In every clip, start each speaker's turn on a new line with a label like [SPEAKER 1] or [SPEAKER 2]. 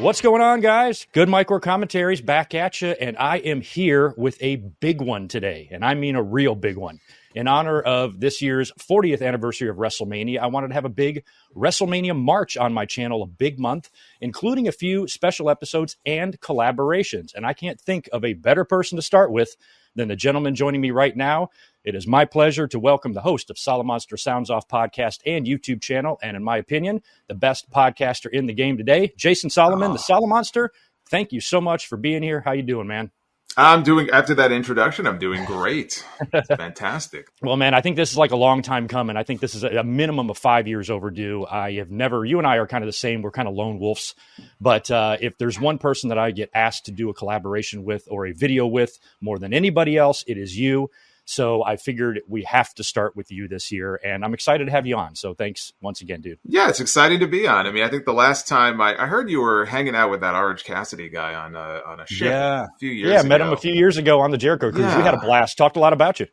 [SPEAKER 1] What's going on, guys? GoodMicWork commentaries back at you, and I am here with a big one today, and I mean a real big one. In honor of this year's 40th anniversary of WrestleMania, I wanted to have a big WrestleMania March on my channel, a big month, including a few special episodes and collaborations. And I can't think of a better person to start with than the gentleman joining me right now. It is my pleasure to welcome the host of Solomonster Sounds Off podcast and YouTube channel, and in my opinion, the best podcaster in the game today, Jason Solomon, the Solomonster. Thank you so much for being here. How you doing, man?
[SPEAKER 2] After that introduction, I'm doing great. It's fantastic.
[SPEAKER 1] Well, man, I think this is like a long time coming. I think this is a minimum of 5 years overdue. You and I are kind of the same. We're kind of lone wolves. But if there's one person that I get asked to do a collaboration with or a video with more than anybody else, it is you. So I figured we have to start with you this year, and I'm excited to have you on. So thanks once again, dude.
[SPEAKER 2] Yeah, it's exciting to be on. I mean, I think the last time I heard you were hanging out with that Orange Cassidy guy on a ship a few years ago.
[SPEAKER 1] Yeah, met him a few years ago on the Jericho Cruise. We had a blast. Talked a lot about you.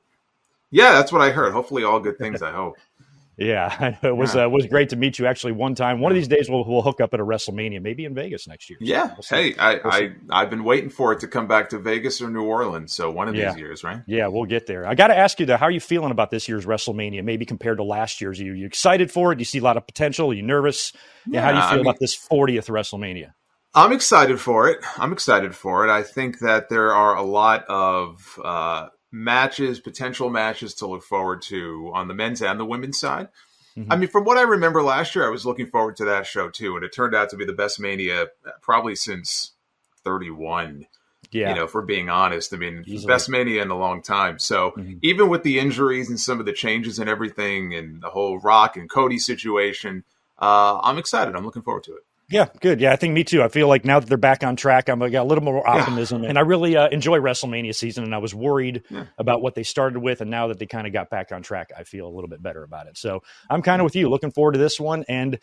[SPEAKER 2] Yeah, that's what I heard. Hopefully all good things, I hope.
[SPEAKER 1] Yeah, it was great to meet you actually one time. One of these days we'll hook up at a WrestleMania, maybe in Vegas next year.
[SPEAKER 2] Yeah. I've been waiting for it to come back to Vegas or New Orleans. So one of these years, right?
[SPEAKER 1] Yeah, we'll get there. I got to ask you though, how are you feeling about this year's WrestleMania, maybe compared to last year's? Are you excited for it? Do you see a lot of potential? Are you nervous? Yeah, how do you feel about this 40th WrestleMania?
[SPEAKER 2] I'm excited for it. I think that there are a lot of potential matches to look forward to on the men's and the women's side. Mm-hmm. I mean, from what I remember last year, I was looking forward to that show too. And it turned out to be the best Mania probably since 31. Yeah. For being honest, I mean, best Mania in a long time. So even with the injuries and some of the changes and everything and the whole Rock and Cody situation, I'm excited. I'm looking forward to it.
[SPEAKER 1] Yeah, good. Yeah, I think me too. I feel like now that they're back on track, I got a little more optimism. And I really enjoy WrestleMania season, and I was worried about what they started with, and now that they kind of got back on track, I feel a little bit better about it. So I'm kind of with you, looking forward to this one. And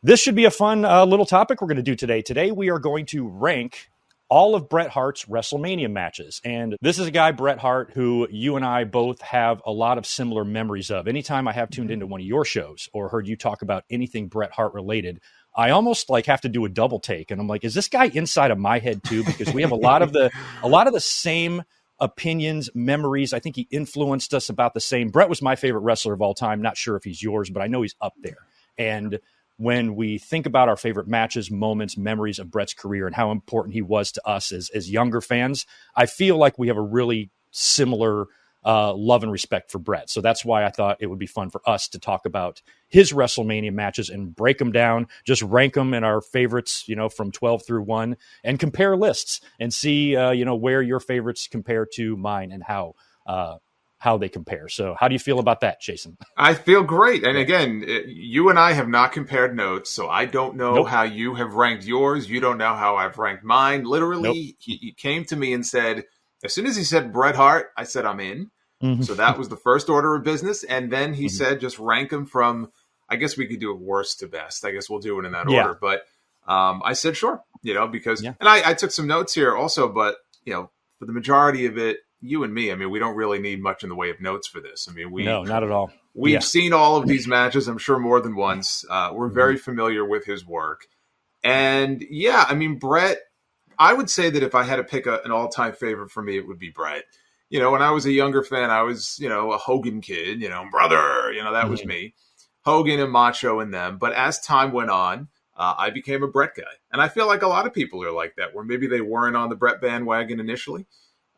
[SPEAKER 1] this should be a fun little topic we're going to do today. Today we are going to rank all of Bret Hart's WrestleMania matches. And this is a guy, Bret Hart, who you and I both have a lot of similar memories of. Anytime I have tuned into one of your shows or heard you talk about anything Bret Hart related, I almost have to do a double take. And I'm like, is this guy inside of my head too? Because we have a lot of the same opinions, memories. I think he influenced us about the same. Bret was my favorite wrestler of all time. Not sure if he's yours, but I know he's up there. And when we think about our favorite matches, moments, memories of Bret's career and how important he was to us as younger fans, I feel like we have a really similar love and respect for Bret. So that's why I thought it would be fun for us to talk about his WrestleMania matches and break them down, just rank them in our favorites, from 12 through 1, and compare lists and see, where your favorites compare to mine and how they compare. So how do you feel about that, Jason?
[SPEAKER 2] I feel great. And again, you and I have not compared notes, so I don't know how you have ranked yours. You don't know how I've ranked mine. Literally, he came to me and said, as soon as he said Bret Hart, I said, I'm in. So that was the first order of business. And then he said, just rank them from, I guess we could do it worst to best. I guess we'll do it in that order. But I said, sure, because, and I took some notes here also, but, for the majority of it, you and me, I mean, we don't really need much in the way of notes for this. I mean,
[SPEAKER 1] no, not at all.
[SPEAKER 2] We've seen all of these matches, I'm sure more than once. We're very familiar with his work. And I mean, Bret, I would say that if I had to pick an all-time favorite for me, it would be Bret. When I was a younger fan, I was, a Hogan kid, brother, that was me. Hogan and Macho and them. But as time went on, I became a Bret guy. And I feel like a lot of people are like that, where maybe they weren't on the Bret bandwagon initially.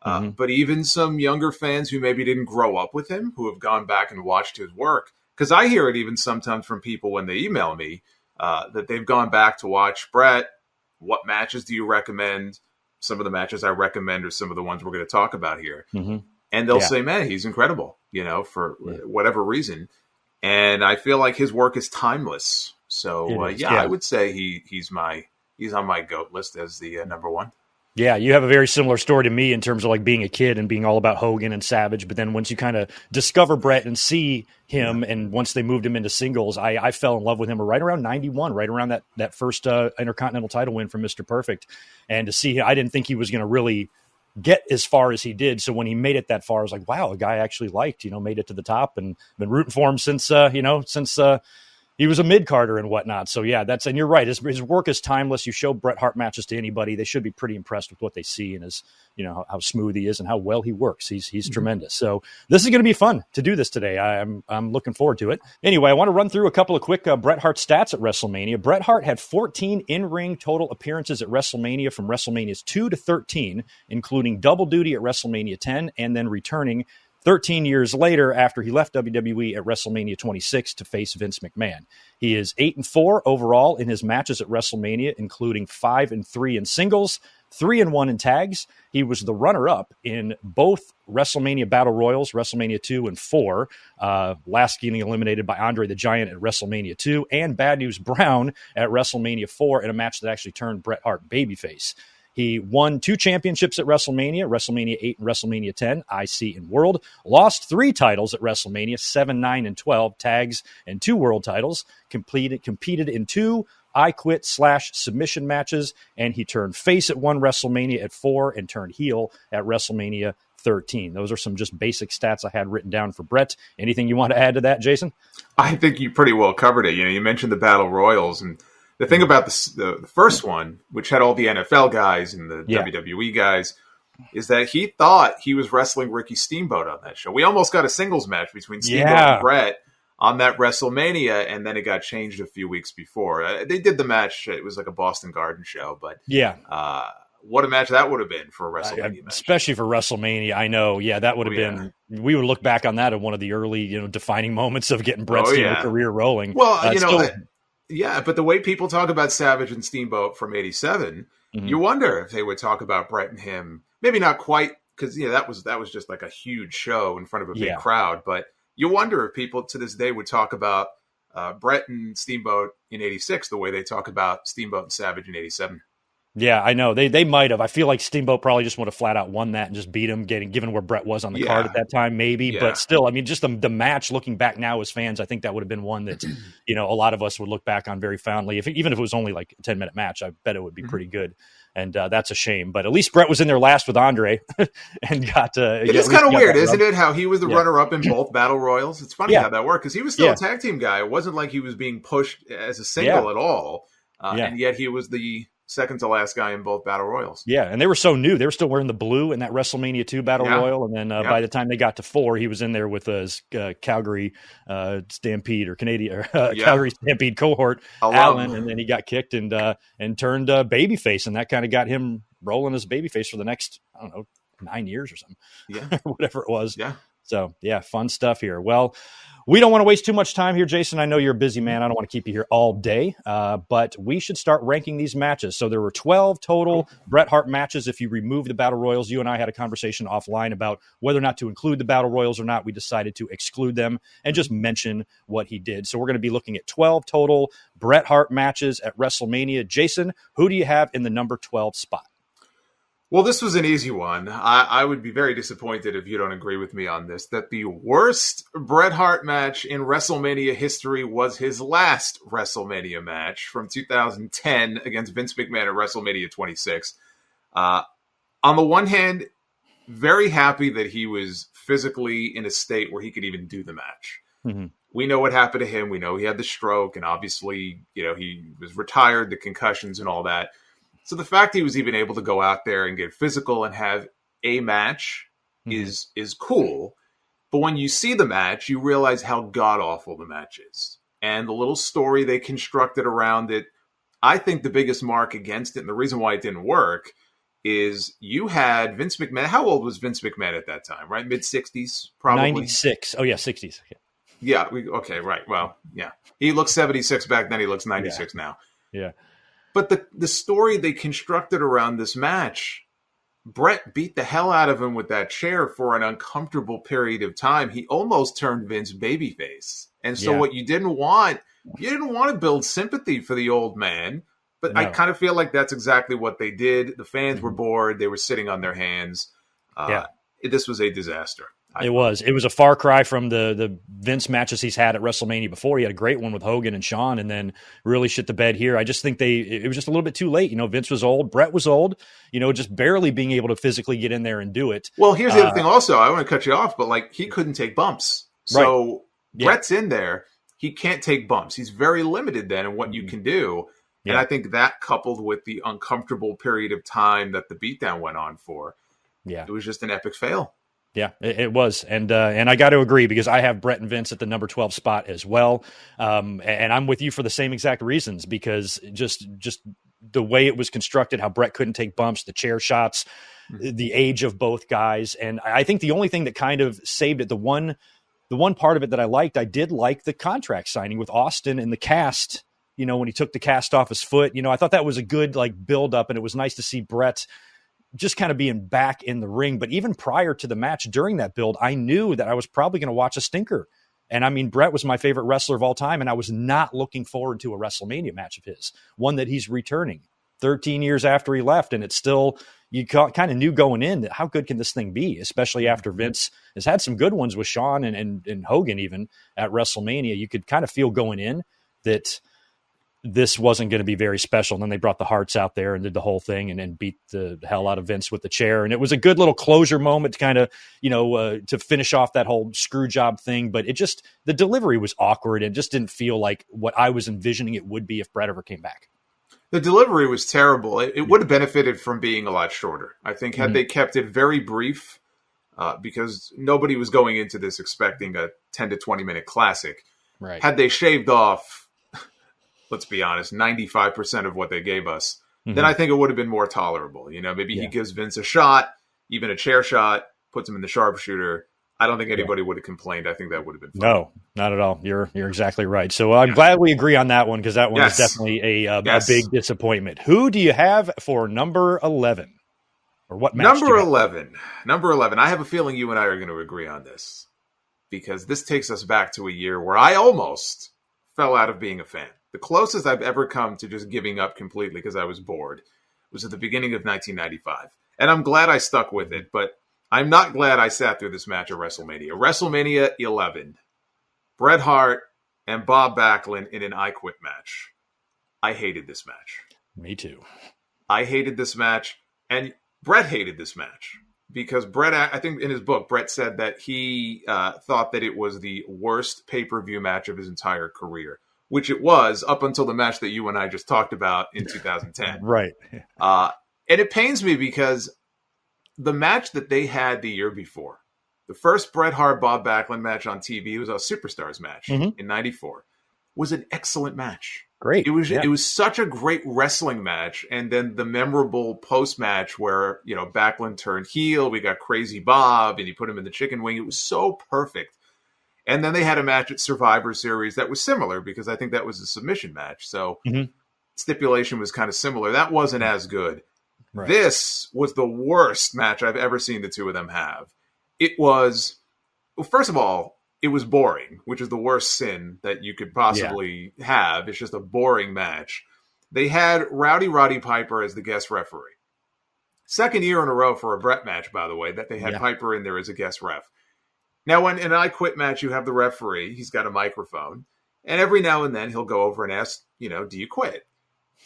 [SPEAKER 2] But even some younger fans who maybe didn't grow up with him, who have gone back and watched his work. Because I hear it even sometimes from people when they email me that they've gone back to watch Bret. What matches do you recommend? Some of the matches I recommend are some of the ones we're going to talk about here. And they'll say, man, he's incredible, for whatever reason. And I feel like his work is timeless. So, I would say he's on my GOAT list as the number one.
[SPEAKER 1] Yeah, you have a very similar story to me in terms of being a kid and being all about Hogan and Savage. But then once you kind of discover Bret and see him, and once they moved him into singles, I fell in love with him right around 91, right around that first Intercontinental title win from Mr. Perfect. And to see him, I didn't think he was going to really get as far as he did. So when he made it that far, I was like, wow, a guy I actually liked, made it to the top, and been rooting for him since He was a mid-carder and whatnot. So, yeah, and you're right. His work is timeless. You show Bret Hart matches to anybody, they should be pretty impressed with what they see and how smooth he is and how well he works. He's tremendous. So this is going to be fun to do this today. I'm looking forward to it. Anyway, I want to run through a couple of quick Bret Hart stats at WrestleMania. Bret Hart had 14 in-ring total appearances at WrestleMania from WrestleManias 2 to 13, including double duty at WrestleMania 10 and then returning 13 years later, after he left WWE at WrestleMania 26 to face Vince McMahon. He is 8-4 overall in his matches at WrestleMania, including 5-3 in singles, 3-1 in tags. He was the runner-up in both WrestleMania Battle Royals, WrestleMania 2 and 4, last getting eliminated by Andre the Giant at WrestleMania 2, and Bad News Brown at WrestleMania 4 in a match that actually turned Bret Hart babyface. He won 2 championships at WrestleMania 8 and WrestleMania 10, IC and World. Lost 3 titles at WrestleMania, 7, 9, and 12, tags, and 2 world titles. Competed in 2 I Quit / submission matches, and he turned face at 1 WrestleMania at 4 and turned heel at WrestleMania 13. Those are some just basic stats I had written down for Bret. Anything you want to add to that, Jason?
[SPEAKER 2] I think you pretty well covered it. You mentioned the Battle Royals, and the thing about the first one, which had all the NFL guys and the WWE guys, is that he thought he was wrestling Ricky Steamboat on that show. We almost got a singles match between Steamboat and Bret on that WrestleMania, and then it got changed a few weeks before. They did the match. It was like a Boston Garden show, but what a match that would have been for a WrestleMania match.
[SPEAKER 1] Especially for WrestleMania, I know. Yeah, that would have been. We would look back on that as one of the early, defining moments of getting Bret's career rolling.
[SPEAKER 2] Well, but the way people talk about Savage and Steamboat from '87, you wonder if they would talk about Bret and him. Maybe not quite, because that was just like a huge show in front of a big crowd. But you wonder if people to this day would talk about Bret and Steamboat in '86 the way they talk about Steamboat and Savage in '87.
[SPEAKER 1] Yeah, I know. They might have. I feel like Steamboat probably just would have flat out won that and just beat him, given where Bret was on the card at that time, maybe. Yeah. But still, I mean, just the match, looking back now as fans, I think that would have been one that, a lot of us would look back on very fondly. Even if it was only like a 10-minute match, I bet it would be pretty good. And that's a shame. But at least Bret was in there last with Andre and got
[SPEAKER 2] it is kind of weird, isn't it? How he was the runner-up in both Battle Royals. It's funny how that worked, because he was still a tag team guy. It wasn't like he was being pushed as a single at all. And yet he was the second to last guy in both Battle Royals. Yeah,
[SPEAKER 1] and they were so new. They were still wearing the blue in that WrestleMania 2 Battle Royal. And then by the time they got to 4, he was in there with his Calgary Stampede or Canadian Calgary Stampede cohort, Allen. And then he got kicked and turned babyface. And that kind of got him rolling as babyface for the next, 9 years or something. Yeah. Whatever it was. Yeah. So, fun stuff here. Well, we don't want to waste too much time here, Jason. I know you're a busy man. I don't want to keep you here all day, but we should start ranking these matches. So there were 12 total Bret Hart matches. If you remove the Battle Royals, you and I had a conversation offline about whether or not to include the Battle Royals or not. We decided to exclude them and just mention what he did. So we're going to be looking at 12 total Bret Hart matches at WrestleMania. Jason, who do you have in the number 12 spot?
[SPEAKER 2] Well, this was an easy one. I would be very disappointed if you don't agree with me on this, that the worst Bret Hart match in WrestleMania history was his last WrestleMania match from 2010 against Vince McMahon at WrestleMania 26. On the one hand, very happy that he was physically in a state where he could even do the match. Mm-hmm. We know what happened to him. We know he had the stroke, and obviously, he was retired, the concussions and all that. So the fact he was even able to go out there and get physical and have a match is cool. But when you see the match, you realize how god-awful the match is. And the little story they constructed around it, I think the biggest mark against it, and the reason why it didn't work, is you had Vince McMahon. How old was Vince McMahon at that time, right? Mid-60s, probably?
[SPEAKER 1] 96. Oh, yeah, 60s.
[SPEAKER 2] Yeah, okay, right. Well, yeah. He looked 76 back then. He looks 96 now.
[SPEAKER 1] Yeah.
[SPEAKER 2] But the story they constructed around this match, Bret beat the hell out of him with that chair for an uncomfortable period of time. He almost turned Vince babyface. And so what you didn't want to build sympathy for the old man. But I kind of feel like that's exactly what they did. The fans were bored. They were sitting on their hands. This was a disaster.
[SPEAKER 1] It was a far cry from the Vince matches he's had at WrestleMania before. He had a great one with Hogan and Shawn, and then really shit the bed here. I just think it was just a little bit too late. Vince was old, Bret was old, just barely being able to physically get in there and do it.
[SPEAKER 2] Well, here's the other thing also. I want to cut you off, but he couldn't take bumps. So Bret's in there, he can't take bumps. He's very limited then in what you can do. Yeah. And I think that coupled with the uncomfortable period of time that the beatdown went on for, it was just an epic fail.
[SPEAKER 1] Yeah, it was. And I got to agree, because I have Bret and Vince at the number 12 spot as well. And I'm with you for the same exact reasons, because just the way it was constructed, how Bret couldn't take bumps, the chair shots, the age of both guys. And I think the only thing that kind of saved it, the one part of it that I did like the contract signing with Austin and the cast, when he took the cast off his foot. I thought that was a good build up, and it was nice to see Bret just kind of being back in the ring. But even prior to the match, during that build, I knew that I was probably going to watch a stinker. And I mean, Bret was my favorite wrestler of all time, and I was not looking forward to a WrestleMania match of his, one that he's returning 13 years after he left. And it's still, you kind of knew going in that how good can this thing be, especially after Vince has had some good ones with Shawn and Hogan even at WrestleMania. You could kind of feel going in that this wasn't going to be very special. And then they brought the Harts out there and did the whole thing and then beat the hell out of Vince with the chair. And it was a good little closure moment to kind of, to finish off that whole screw job thing. But the delivery was awkward and just didn't feel like what I was envisioning it would be if Bret ever came back.
[SPEAKER 2] The delivery was terrible. It would have benefited from being a lot shorter. I think had they kept it very brief, because nobody was going into this expecting a 10 to 20 minute classic.
[SPEAKER 1] Right.
[SPEAKER 2] Had they shaved off, let's be honest, 95% of what they gave us, then I think it would have been more tolerable. Maybe he gives Vince a shot, even a chair shot, puts him in the sharpshooter. I don't think anybody would have complained. I think that would have been fun.
[SPEAKER 1] No, not at all. You're exactly right. So I'm glad we agree on that one, because that one is definitely a big disappointment. Who do you have for number 11? Or what match?
[SPEAKER 2] Number 11. Number 11. I have a feeling you and I are going to agree on this, because this takes us back to a year where I almost fell out of being a fan. The closest I've ever come to just giving up completely because I was bored was at the beginning of 1995. And I'm glad I stuck with it, but I'm not glad I sat through this match at WrestleMania. WrestleMania 11. Bret Hart and Bob Backlund in an I Quit match. I hated this match.
[SPEAKER 1] Me too.
[SPEAKER 2] I hated this match, and Bret hated this match. Because Bret, I think in his book, Bret said that he thought that it was the worst pay-per-view match of his entire career, which it was up until the match that you and I just talked about in 2010.
[SPEAKER 1] Right.
[SPEAKER 2] And it pains me because the match that they had the year before, the first Bret Hart Bob Backlund match on TV, was a Superstars match in '94, was an excellent match.
[SPEAKER 1] Great.
[SPEAKER 2] It was such a great wrestling match. And then the memorable post match where, Backlund turned heel, we got Crazy Bob and he put him in the chicken wing. It was so perfect. And then they had a match at Survivor Series that was similar, because I think that was a submission match. So stipulation was kind of similar. That wasn't as good. Right. This was the worst match I've ever seen the two of them have. It was, well, first of all, it was boring, which is the worst sin that you could possibly have. It's just a boring match. They had Rowdy Roddy Piper as the guest referee. Second year in a row for a Bret match, by the way, that they had Piper in there as a guest ref. Now, when in an I Quit match, you have the referee. He's got a microphone. And every now and then he'll go over and ask, do you quit?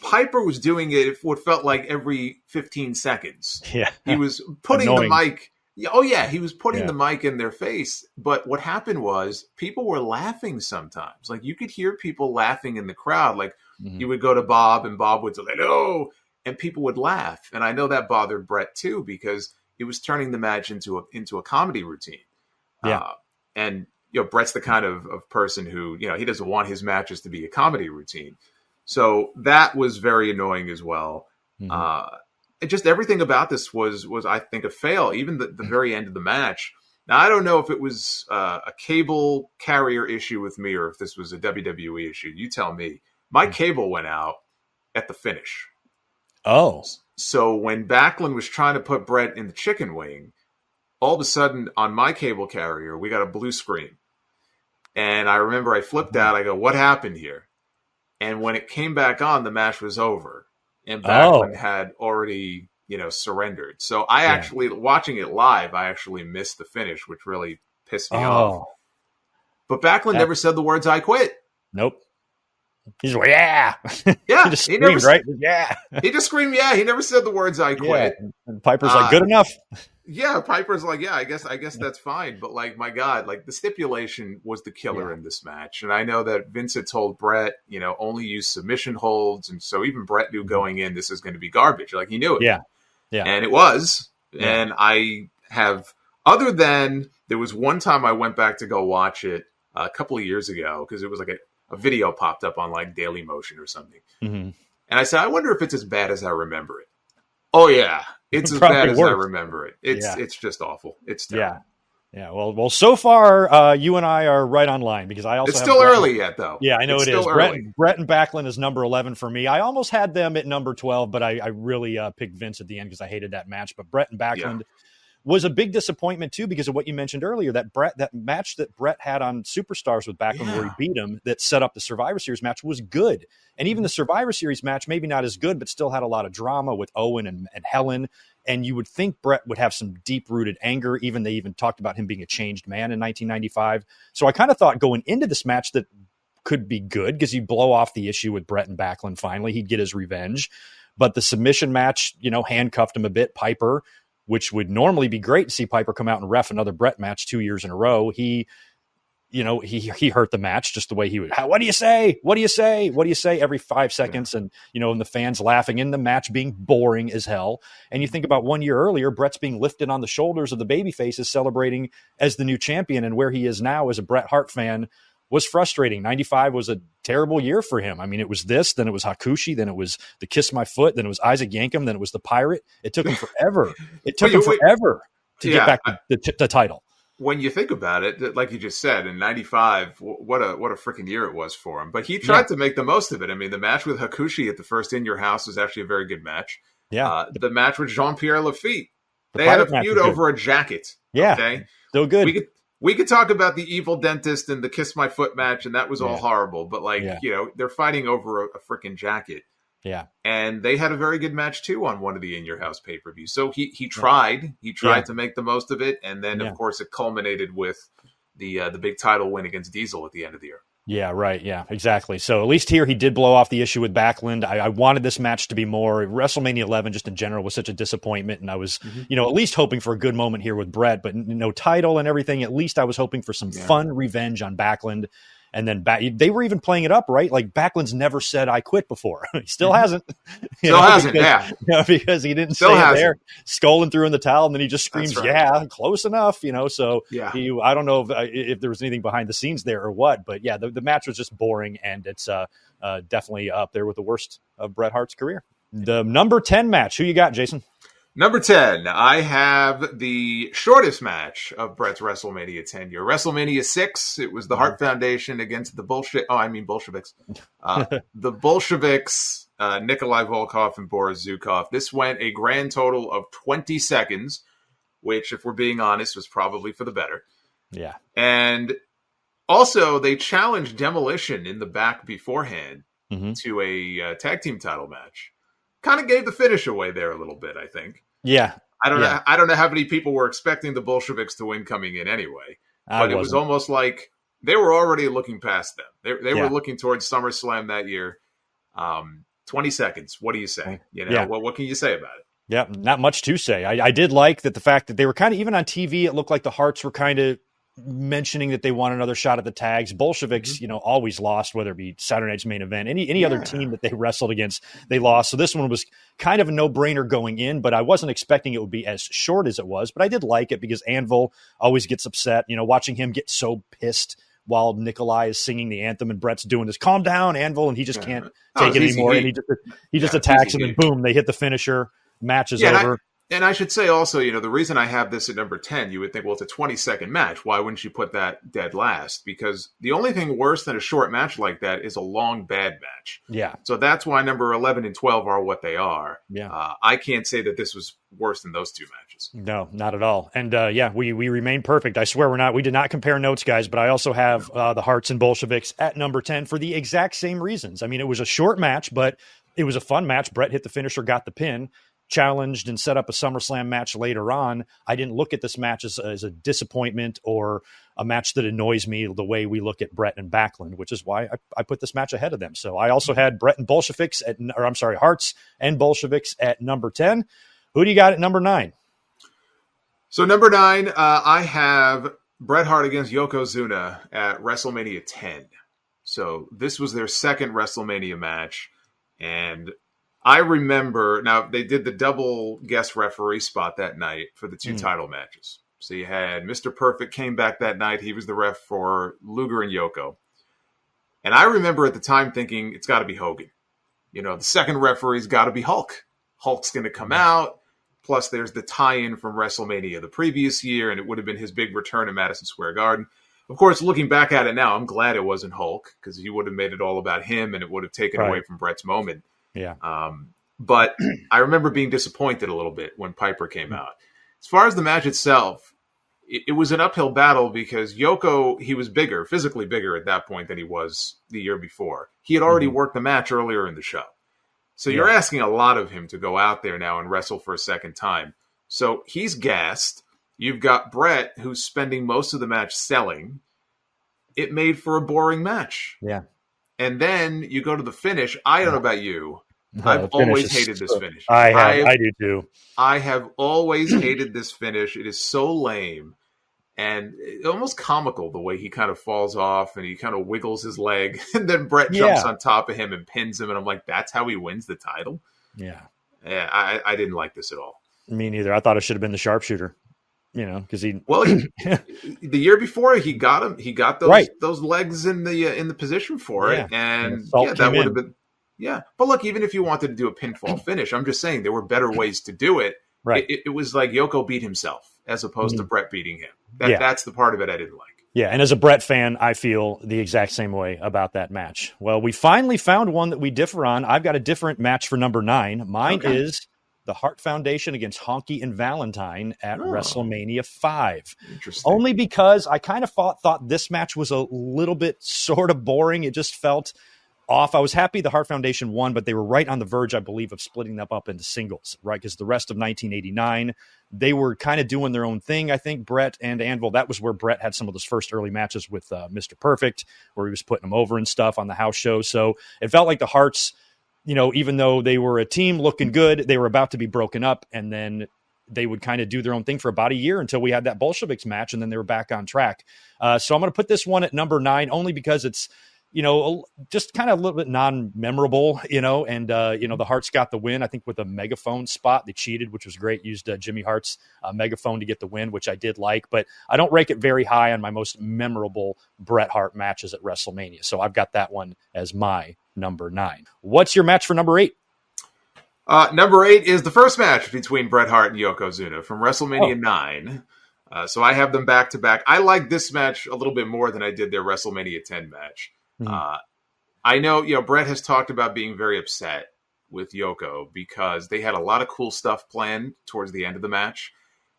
[SPEAKER 2] Piper was doing it what felt like every 15 seconds.
[SPEAKER 1] Yeah.
[SPEAKER 2] He was putting the mic. He was putting the mic in their face. But what happened was people were laughing sometimes. Like, you could hear people laughing in the crowd. Like, you would go to Bob and Bob would say, "Hello," and people would laugh. And I know that bothered Bret too, because it was turning the match into a comedy routine. And Bret's the kind of person who, he doesn't want his matches to be a comedy routine. So that was very annoying as well. And just everything about this was I think, a fail. Even the very end of the match. Now, I don't know if it was a cable carrier issue with me or if this was a WWE issue. You tell me. My cable went out at the finish.
[SPEAKER 1] Oh.
[SPEAKER 2] So when Backlund was trying to put Bret in the chicken wing, all of a sudden on my cable carrier, we got a blue screen. And I remember I flipped out. I go, what happened here? And when it came back on, the match was over. And Backlund had already, surrendered. So I actually, watching it live, I actually missed the finish, which really pissed me off. But Backlund never said the words, "I quit."
[SPEAKER 1] Nope. He's like, yeah.
[SPEAKER 2] Yeah.
[SPEAKER 1] He just screamed, right? Yeah.
[SPEAKER 2] He just screamed, yeah. He never said the words, "I quit."
[SPEAKER 1] Yeah. And Piper's like, good enough.
[SPEAKER 2] Yeah, Piper's like, yeah, I guess that's fine. But like, my God, like the stipulation was the killer in this match. And I know that Vince had told Bret, only use submission holds. And so even Bret knew going in, this is going to be garbage. Like he knew it.
[SPEAKER 1] Yeah. Yeah.
[SPEAKER 2] And it was.
[SPEAKER 1] Yeah.
[SPEAKER 2] And I have, other than there was one time I went back to go watch it a couple of years ago, because it was like a video popped up on like Daily Motion or something.
[SPEAKER 1] Mm-hmm.
[SPEAKER 2] And I said, I wonder if it's as bad as I remember it. Oh yeah. It's as bad as I remember it. It's just awful. It's terrible.
[SPEAKER 1] Yeah. Well. So far, you and I are right on line because I also.
[SPEAKER 2] It's still early yet, though.
[SPEAKER 1] Yeah, I know it is. Bret and Backlund is number 11 for me. I almost had them at number 12, but I really picked Vince at the end because I hated that match. But Bret and Backlund was a big disappointment too because of what you mentioned earlier. That match that Bret had on Superstars with Backlund, where he beat him, that set up the Survivor Series match, was good. And even the Survivor Series match, maybe not as good, but still had a lot of drama with Owen and Helen. And you would think Bret would have some deep-rooted anger. They even talked about him being a changed man in 1995. So I kind of thought going into this match that could be good because he'd blow off the issue with Bret and Backlund finally. He'd get his revenge. But the submission match, handcuffed him a bit. Piper, which would normally be great to see Piper come out and ref another Bret match 2 years in a row. He hurt the match just the way he would. What do you say? What do you say? What do you say? Every 5 seconds. And, and the fans laughing and the match being boring as hell. And you think about 1 year earlier, Bret's being lifted on the shoulders of the baby faces celebrating as the new champion. And where he is now as a Bret Hart fan was frustrating. 95 was a terrible year for him. I mean, it was this, then it was Hakushi, then it was the Kiss My Foot, then it was Isaac Yankem, then it was the Pirate. It took him forever. To get back the title.
[SPEAKER 2] When you think about it, like you just said, in 95, what a freaking year it was for him. But he tried to make the most of it. I mean, the match with Hakushi at the first In Your House was actually a very good match.
[SPEAKER 1] Yeah.
[SPEAKER 2] The match with Jean-Pierre Lafitte. They had a feud over a jacket.
[SPEAKER 1] Yeah.
[SPEAKER 2] Okay.
[SPEAKER 1] Still good.
[SPEAKER 2] We could talk about the Evil Dentist and the Kiss My Foot match, and that was all horrible. But, they're fighting over a freaking jacket.
[SPEAKER 1] Yeah.
[SPEAKER 2] And they had a very good match, too, on one of the In Your House pay-per-views. So he tried. He tried to make the most of it. And then, of course, it culminated with the big title win against Diesel at the end of the year.
[SPEAKER 1] Yeah, right. Yeah, exactly. So at least here he did blow off the issue with Backlund. I wanted this match to be more. WrestleMania 11 just in general was such a disappointment. And I was, at least hoping for a good moment here with Bret, but no title and everything. At least I was hoping for some fun revenge on Backlund. And then they were even playing it up, right? Like Backlund's never said "I quit" before. He still hasn't. Because he didn't say it there, sculling through in the towel, and then he just screams, "Yeah, close enough." So I don't know if there was anything behind the scenes there or what, but the match was just boring, and it's definitely up there with the worst of Bret Hart's career. The number 10 match. Who you got, Jason?
[SPEAKER 2] Number 10, I have the shortest match of Bret's WrestleMania tenure. WrestleMania 6, it was the Hart Foundation against the Bolsheviks. The Bolsheviks, Nikolai Volkov and Boris Zukov. This went a grand total of 20 seconds, which, if we're being honest, was probably for the better.
[SPEAKER 1] Yeah.
[SPEAKER 2] And also, they challenged Demolition in the back beforehand to a tag team title match. Kind of gave the finish away there a little bit, I think.
[SPEAKER 1] Yeah.
[SPEAKER 2] I don't know how many people were expecting the Bolsheviks to win coming in anyway. But it was almost like they were already looking past them. They were looking towards SummerSlam that year. 20 seconds. What do you say? What can you say about it?
[SPEAKER 1] Yeah, not much to say. I did like that the fact that they were kind of, even on TV, it looked like the Harts were kind of mentioning that they want another shot at the tags. Bolsheviks, always lost, whether it be Saturday Night's Main Event, any other team that they wrestled against, they lost. So this one was kind of a no-brainer going in, but I wasn't expecting it would be as short as it was. But I did like it because Anvil always gets upset, watching him get so pissed while Nikolai is singing the anthem and Bret's doing this, calm down, Anvil, and he just can't take it anymore. And he just attacks and then boom, they hit the finisher, match is over.
[SPEAKER 2] And I should say also, the reason I have this at number 10, you would think, well, it's a 20-second match. Why wouldn't you put that dead last? Because the only thing worse than a short match like that is a long, bad match.
[SPEAKER 1] Yeah.
[SPEAKER 2] So that's why number 11 and 12 are what they are.
[SPEAKER 1] Yeah.
[SPEAKER 2] I can't say that this was worse than those two matches.
[SPEAKER 1] No, not at all. And we remain perfect. I swear we did not compare notes, guys, but I also have the Harts and Bolsheviks at number 10 for the exact same reasons. I mean, it was a short match, but it was a fun match. Bret hit the finisher, got the pin, challenged and set up a SummerSlam match later on. I didn't look at this match as a disappointment or a match that annoys me the way we look at Bret and Backlund, which is why I put this match ahead of them. So I also had Harts and Bolsheviks at number 10. Who do you got at number 9?
[SPEAKER 2] So number 9, I have Bret Hart against Yokozuna at WrestleMania 10. So this was their second WrestleMania match. And I remember, now they did the double guest referee spot that night for the 2 title matches. So you had Mr. Perfect came back that night. He was the ref for Luger and Yoko. And I remember at the time thinking, it's got to be Hogan. The second referee's got to be Hulk. Hulk's going to come out. Plus, there's the tie-in from WrestleMania the previous year, and it would have been his big return in Madison Square Garden. Of course, looking back at it now, I'm glad it wasn't Hulk, because he would have made it all about him, and it would have taken away from Bret's moment.
[SPEAKER 1] Yeah.
[SPEAKER 2] But I remember being disappointed a little bit when Piper came out. As far as the match itself, it was an uphill battle because Yoko, he was bigger, physically bigger at that point than he was the year before. He had already worked the match earlier in the show. So you're asking a lot of him to go out there now and wrestle for a second time. So he's gassed. You've got Bret, who's spending most of the match selling. It made for a boring match.
[SPEAKER 1] Yeah.
[SPEAKER 2] And then you go to the finish. I don't know about you. I've always hated this finish.
[SPEAKER 1] I do too.
[SPEAKER 2] I have always hated this finish. It is so lame. And almost comical the way he kind of falls off and he kind of wiggles his leg. And then Bret jumps on top of him and pins him. And I'm like, that's how he wins the title? Yeah, I didn't like this at all.
[SPEAKER 1] Me neither. I thought it should have been the sharpshooter. Because the
[SPEAKER 2] year before he got him. He got those legs in the position for it. And that would have been. Yeah. But look, even if you wanted to do a pinfall finish, I'm just saying there were better ways to do it.
[SPEAKER 1] Right.
[SPEAKER 2] It was like Yoko beat himself as opposed to Bret beating him. That's the part of it I didn't like.
[SPEAKER 1] Yeah, and as a Bret fan, I feel the exact same way about that match. Well, we finally found one that we differ on. I've got a different match for number 9. Mine is the Hart Foundation against Honky and Valentine at WrestleMania 5.
[SPEAKER 2] Interesting.
[SPEAKER 1] Only because I kind of thought this match was a little bit sort of boring. It just felt off. I was happy the Hart Foundation won, but they were right on the verge, I believe, of splitting them up into singles, right? Because the rest of 1989, they were kind of doing their own thing. I think Bret and Anvil, that was where Bret had some of those first early matches with Mr. Perfect, where he was putting them over and stuff on the house show. So it felt like the Harts, even though they were a team looking good, they were about to be broken up, and then they would kind of do their own thing for about a year until we had that Bolsheviks match, and then they were back on track. So I'm going to put this one at number 9, only because it's, just kind of a little bit non-memorable, and, the Harts got the win, I think, with a megaphone spot. They cheated, which was great, used Jimmy Hart's megaphone to get the win, which I did like, but I don't rank it very high on my most memorable Bret Hart matches at WrestleMania. So I've got that one as my number 9. What's your match for number 8?
[SPEAKER 2] Number 8 is the first match between Bret Hart and Yokozuna from WrestleMania 9. So I have them back to back. I like this match a little bit more than I did their WrestleMania 10 match. I know, Bret has talked about being very upset with Yoko because they had a lot of cool stuff planned towards the end of the match.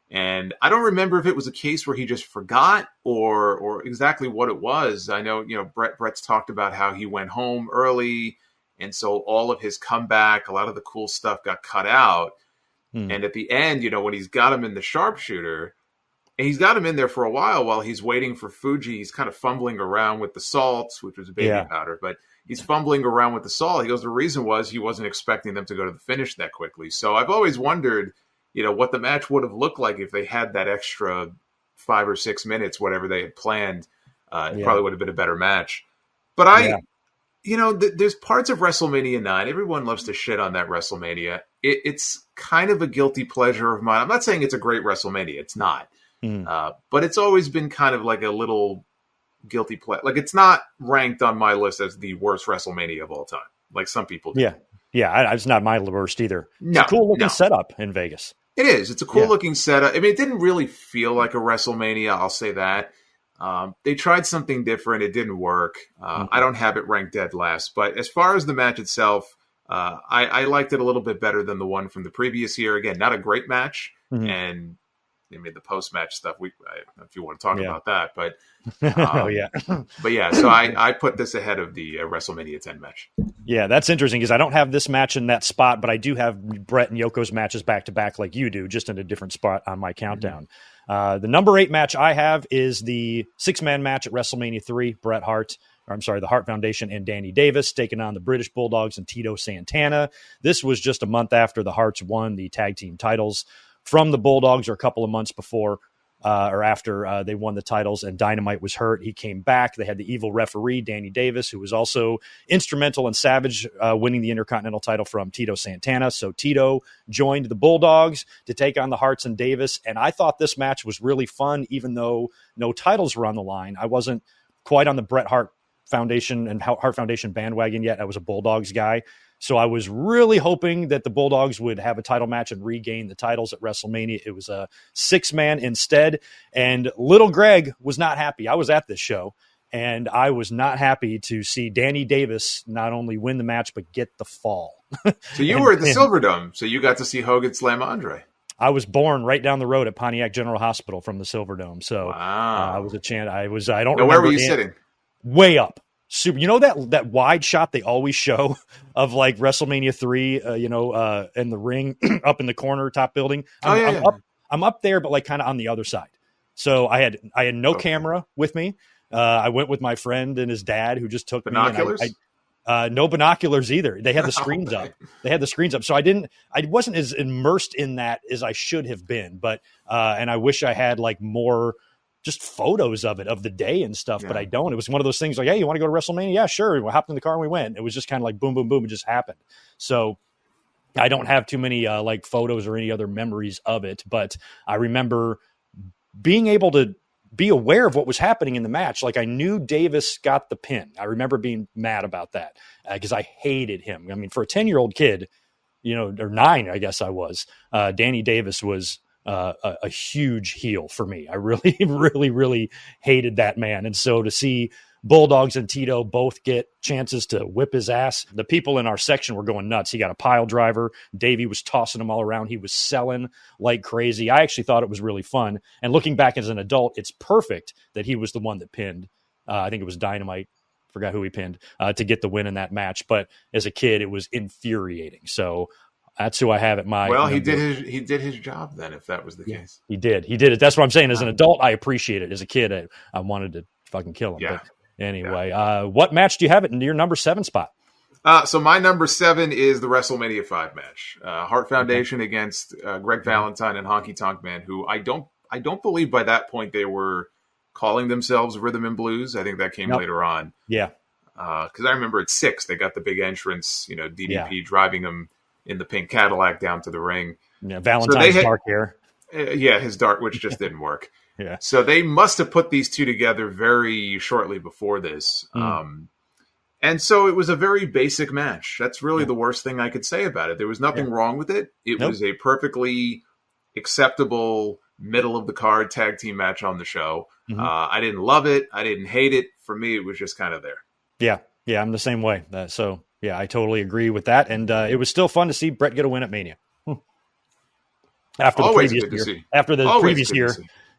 [SPEAKER 2] And I don't remember if it was a case where he just forgot or exactly what it was. I know, Bret's talked about how he went home early. And so all of his comeback, a lot of the cool stuff got cut out. And at the end, when he's got him in the sharpshooter, and he's got him in there for a while he's waiting for Fuji. He's kind of fumbling around with the salt, which was baby powder, but he's fumbling around with the salt. He goes, the reason was he wasn't expecting them to go to the finish that quickly. So I've always wondered, what the match would have looked like if they had that extra 5 or 6 minutes, whatever they had planned. It probably would have been a better match. But there's parts of WrestleMania 9. Everyone loves to shit on that WrestleMania. It's kind of a guilty pleasure of mine. I'm not saying it's a great WrestleMania. It's not. But it's always been kind of like a little guilty pleasure. Like, it's not ranked on my list as the worst WrestleMania of all time, like some people do.
[SPEAKER 1] It's not my worst either. It's a cool looking setup in Vegas.
[SPEAKER 2] It is. It's a cool looking setup. I mean, it didn't really feel like a WrestleMania, I'll say that. They tried something different. It didn't work. I don't have it ranked dead last. But as far as the match itself, I liked it a little bit better than the one from the previous year. Again, not a great match. And the post-match stuff, I don't know if you want to talk about that, but so I put this ahead of the WrestleMania 10 match.
[SPEAKER 1] Yeah, that's interesting because I don't have this match in that spot, but I do have Bret and Yoko's matches back to back like you do, just in a different spot on my countdown. The number 8 match I have is the 6-man match at WrestleMania 3, the Hart Foundation and Danny Davis taking on the British Bulldogs and Tito Santana. This was just a month after the Harts won the tag team titles. from the Bulldogs or a couple of months before or after they won the titles and Dynamite was hurt. He came back. They had the evil referee, Danny Davis, who was also instrumental in Savage winning the Intercontinental title from Tito Santana. So Tito joined the Bulldogs to take on the Harts and Davis. And I thought this match was really fun, even though no titles were on the line. I wasn't quite on the Bret Hart Foundation and Hart Foundation bandwagon yet. I was a Bulldogs guy. So I was really hoping that the Bulldogs would have a title match and regain the titles at WrestleMania. It was a 6-man instead, and little Greg was not happy. I was at this show, and I was not happy to see Danny Davis not only win the match, but get the fall.
[SPEAKER 2] So you were at the Silverdome, so you got to see Hogan slam Andre.
[SPEAKER 1] I was born right down the road at Pontiac General Hospital from the Silverdome. So
[SPEAKER 2] wow.
[SPEAKER 1] I was a chant. I don't
[SPEAKER 2] know.
[SPEAKER 1] Remember.
[SPEAKER 2] Where were you sitting?
[SPEAKER 1] Way up. Super, you know that wide shot they always show of like WrestleMania 3, in the ring up in the corner top building. I'm up there, but like kind of on the other side. So I had no camera with me. I went with my friend and his dad who just took
[SPEAKER 2] binoculars.
[SPEAKER 1] Me. No binoculars either. They had the screens up. They had the screens up. So I wasn't as immersed in that as I should have been. But and I wish I had like more just photos of it, of the day and stuff, but I don't. It was one of those things like, hey, you want to go to WrestleMania? Yeah, sure. We hopped in the car and we went. It was just kind of like boom, boom, boom. It just happened. So I don't have too many like photos or any other memories of it, but I remember being able to be aware of what was happening in the match. Like I knew Davis got the pin. I remember being mad about that because I hated him. I mean, for a 10-year-old kid, or 9, I guess I was, Danny Davis was a huge heel for me. I really, really, really hated that man. And so to see Bulldogs and Tito both get chances to whip his ass, the people in our section were going nuts. He got a pile driver. Davey was tossing them all around. He was selling like crazy. I actually thought it was really fun. And looking back as an adult, it's perfect that he was the one that pinned. I think it was Dynamite. Forgot who he pinned to get the win in that match. But as a kid, it was infuriating. So that's who I have at my.
[SPEAKER 2] Well, he did his job then, if that was the case.
[SPEAKER 1] He did it. That's what I'm saying. As an adult, I appreciate it. As a kid, I wanted to fucking kill him.
[SPEAKER 2] Yeah.
[SPEAKER 1] But anyway, what match do you have it in your number 7 spot?
[SPEAKER 2] So my number 7 is the WrestleMania 5 match. Hart Foundation against Greg Valentine and Honky Tonk Man, who I don't believe by that point they were calling themselves Rhythm and Blues. I think that came later on.
[SPEAKER 1] Yeah.
[SPEAKER 2] Because I remember at 6 they got the big entrance. DDP driving them in the pink Cadillac down to the ring.
[SPEAKER 1] Yeah, Valentine's dark hair.
[SPEAKER 2] His dark, which just didn't work.
[SPEAKER 1] Yeah.
[SPEAKER 2] So they must have put these two together very shortly before this. And so it was a very basic match. That's really the worst thing I could say about it. There was nothing wrong with it. It was a perfectly acceptable middle of the card tag team match on the show. I didn't love it. I didn't hate it. For me, it was just kind of there.
[SPEAKER 1] Yeah. Yeah. I'm the same way. Yeah, I totally agree with that. And it was still fun to see Bret get a win at Mania. After the previous year,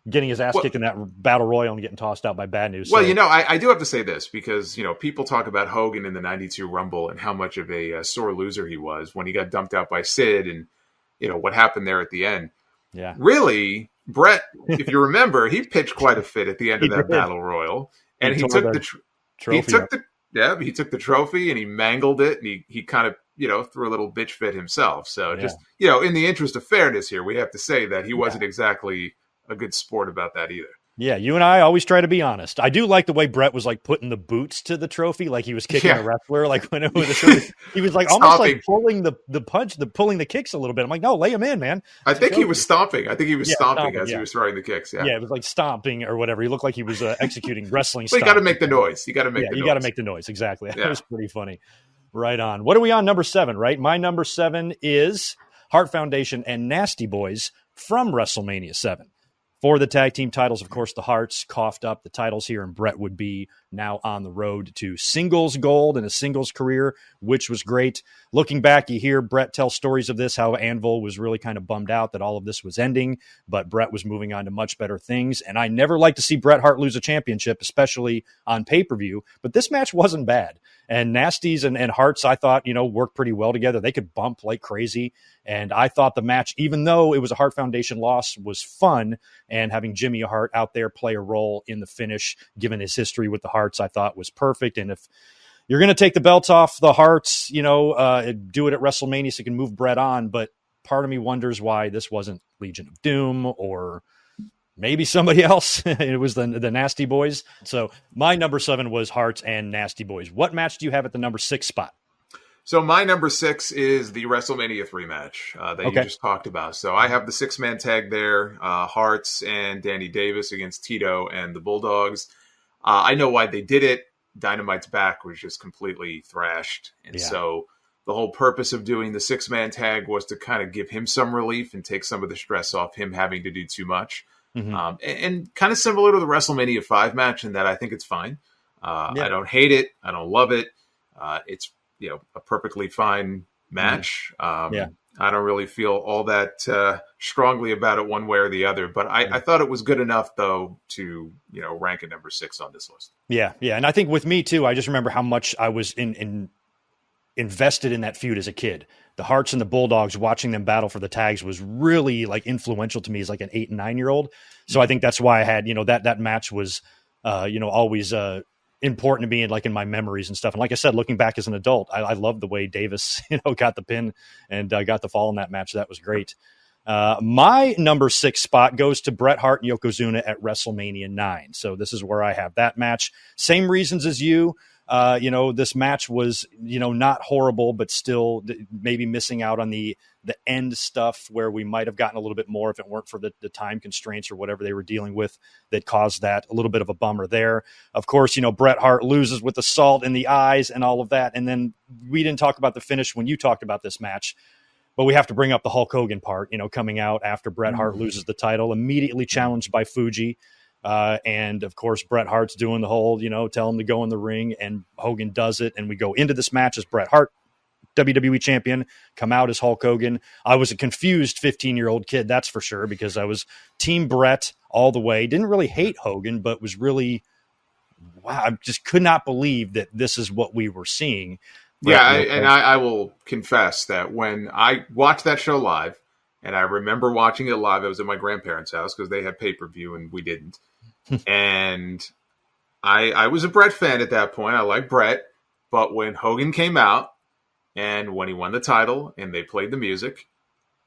[SPEAKER 1] getting his ass kicked in that battle royal and getting tossed out by Bad News.
[SPEAKER 2] Well, I do have to say this because, people talk about Hogan in the 92 Rumble and how much of a sore loser he was when he got dumped out by Sid and, what happened there at the end.
[SPEAKER 1] Yeah.
[SPEAKER 2] Really, Bret, if you remember, he pitched quite a fit at the end of that battle royal. And he took the trophy. He took the trophy and he mangled it and he kind of, threw a little bitch fit himself. So just, in the interest of fairness here, we have to say that he wasn't exactly a good sport about that either.
[SPEAKER 1] Yeah, you and I always try to be honest. I do like the way Bret was like putting the boots to the trophy, like he was kicking a wrestler. Like when it was a trophy, he was like almost like pulling the punch, pulling the kicks a little bit. I'm like, no, lay him in, man.
[SPEAKER 2] I think he was stomping. He was stomping as he was throwing the kicks. Yeah,
[SPEAKER 1] it was like stomping or whatever. He looked like he was executing wrestling.
[SPEAKER 2] Well, you got to make the noise. You got to make.
[SPEAKER 1] You got to make the noise. Exactly. That was pretty funny. Right on. What are we on? Number 7, right? My number 7 is Hart Foundation and Nasty Boys from WrestleMania 7. For the tag team titles, of course, the Harts coughed up the titles here, and Bret would be now on the road to singles gold in a singles career, which was great. Looking back, you hear Bret tell stories of this, how Anvil was really kind of bummed out that all of this was ending, but Bret was moving on to much better things. And I never like to see Bret Hart lose a championship, especially on pay-per-view, but this match wasn't bad. And Nasties and Harts, I thought, worked pretty well together. They could bump like crazy. And I thought the match, even though it was a Hart Foundation loss, was fun. And having Jimmy Hart out there play a role in the finish, given his history with the Harts, I thought was perfect. And if you're going to take the belts off the Harts, do it at WrestleMania so you can move Bret on. But part of me wonders why this wasn't Legion of Doom or maybe somebody else. It was the Nasty Boys. So my number 7 was Hearts and Nasty Boys. What match do you have at the number 6 spot?
[SPEAKER 2] So my number 6 is the WrestleMania 3 match that you just talked about. So I have the 6-man tag there, Hearts and Danny Davis against Tito and the Bulldogs. I know why they did it. Dynamite's back was just completely thrashed. And so the whole purpose of doing the 6-man tag was to kind of give him some relief and take some of the stress off him having to do too much. And kind of similar to the WrestleMania 5 match in that I think it's fine. I don't hate it. I don't love it. It's a perfectly fine match. I don't really feel all that strongly about it one way or the other, but I thought it was good enough though to, rank at number 6 on this list. Yeah.
[SPEAKER 1] And I think with me too, I just remember how much I was invested in that feud as a kid. The Hearts and the Bulldogs, watching them battle for the tags was really like influential to me as like an 8 and 9-year-old. So I think that's why I had, that match was, always, important to me and like in my memories and stuff. And like I said, looking back as an adult, I love the way Davis, got the pin and got the fall in that match. That was great. My number 6 spot goes to Bret Hart and Yokozuna at WrestleMania 9. So this is where I have that match. Same reasons as you. This match was, not horrible, but still maybe missing out on the end stuff where we might have gotten a little bit more if it weren't for the time constraints or whatever they were dealing with that caused that. A little bit of a bummer there. Of course, Bret Hart loses with the salt in the eyes and all of that. And then we didn't talk about the finish when you talked about this match, but we have to bring up the Hulk Hogan part, coming out after Bret Hart loses the title, immediately challenged by Fuji. And of course, Bret Hart's doing the whole, tell him to go in the ring, and Hogan does it. And we go into this match as Bret Hart, WWE champion, come out as Hulk Hogan. I was a confused 15-year-old kid, that's for sure, because I was Team Bret all the way. Didn't really hate Hogan, but was really, wow, I just could not believe that this is what we were seeing.
[SPEAKER 2] Yeah, I will confess that when I watched that show live, and I remember watching it live, I was at my grandparents' house because they had pay-per-view and we didn't. And I was a Bret fan at that point. I liked Bret. But when Hogan came out and when he won the title and they played the music,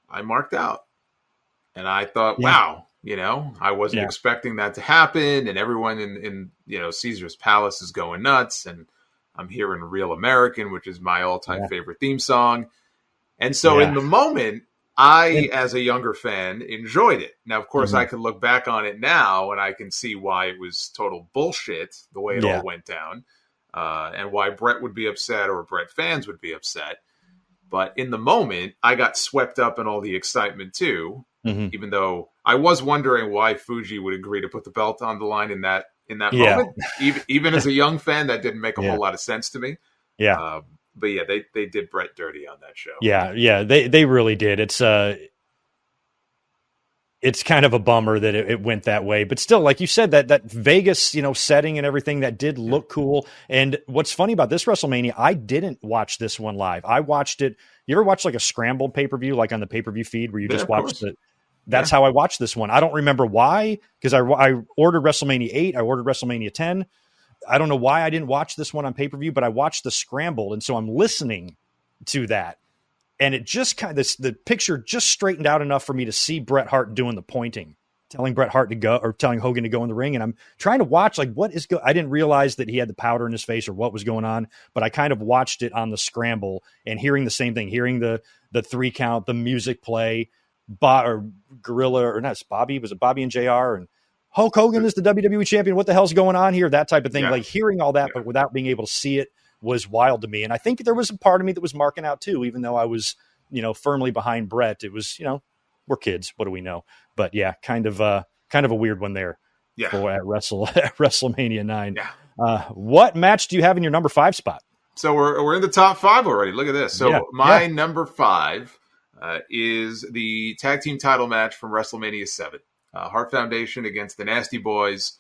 [SPEAKER 2] I marked out. And I thought, wow, I wasn't expecting that to happen. And everyone in Caesar's Palace is going nuts. And I'm hearing Real American, which is my all-time favorite theme song. And so in the moment, I, as a younger fan, enjoyed it. Now, of course, I can look back on it now and I can see why it was total bullshit, the way it all went down, and why Bret would be upset or Bret fans would be upset. But in the moment, I got swept up in all the excitement too, even though I was wondering why Fuji would agree to put the belt on the line in that moment. Even as a young fan, that didn't make a whole lot of sense to me.
[SPEAKER 1] Yeah.
[SPEAKER 2] But yeah, they did Bret dirty on that show.
[SPEAKER 1] Yeah, they really did. It's kind of a bummer that it went that way, but still, like you said, that Vegas, setting and everything that did look cool. And what's funny about this WrestleMania, I didn't watch this one live. I watched it. You ever watch like a scrambled pay-per-view, like on the pay-per-view feed where you just watch it? That's how I watched this one. I don't remember why, because I ordered WrestleMania 8, I ordered WrestleMania 10. I don't know why I didn't watch this one on pay-per-view, but I watched the scrambled. And so I'm listening to that. And it just the picture just straightened out enough for me to see Bret Hart doing the pointing, telling Bret Hart to go, or telling Hogan to go in the ring. And I'm trying to watch, like, I didn't realize that he had the powder in his face or what was going on, but I kind of watched it on the scramble and hearing the same thing, hearing the 3 count, the music play, or Gorilla, or not, Bobby, was it Bobby and JR? And Hulk Hogan is the WWE champion. What the hell's going on here? That type of thing. Like hearing all that, but without being able to see it was wild to me. And I think there was a part of me that was marking out too, even though I was, firmly behind Bret. It was, we're kids. What do we know? But yeah, kind of a weird one there. Yeah. At WrestleMania 9. Yeah. What match do you have in your number 5 spot?
[SPEAKER 2] So we're in the top 5 already. Look at this. So my number 5 is the tag team title match from WrestleMania 7. Hart Foundation against the Nasty Boys.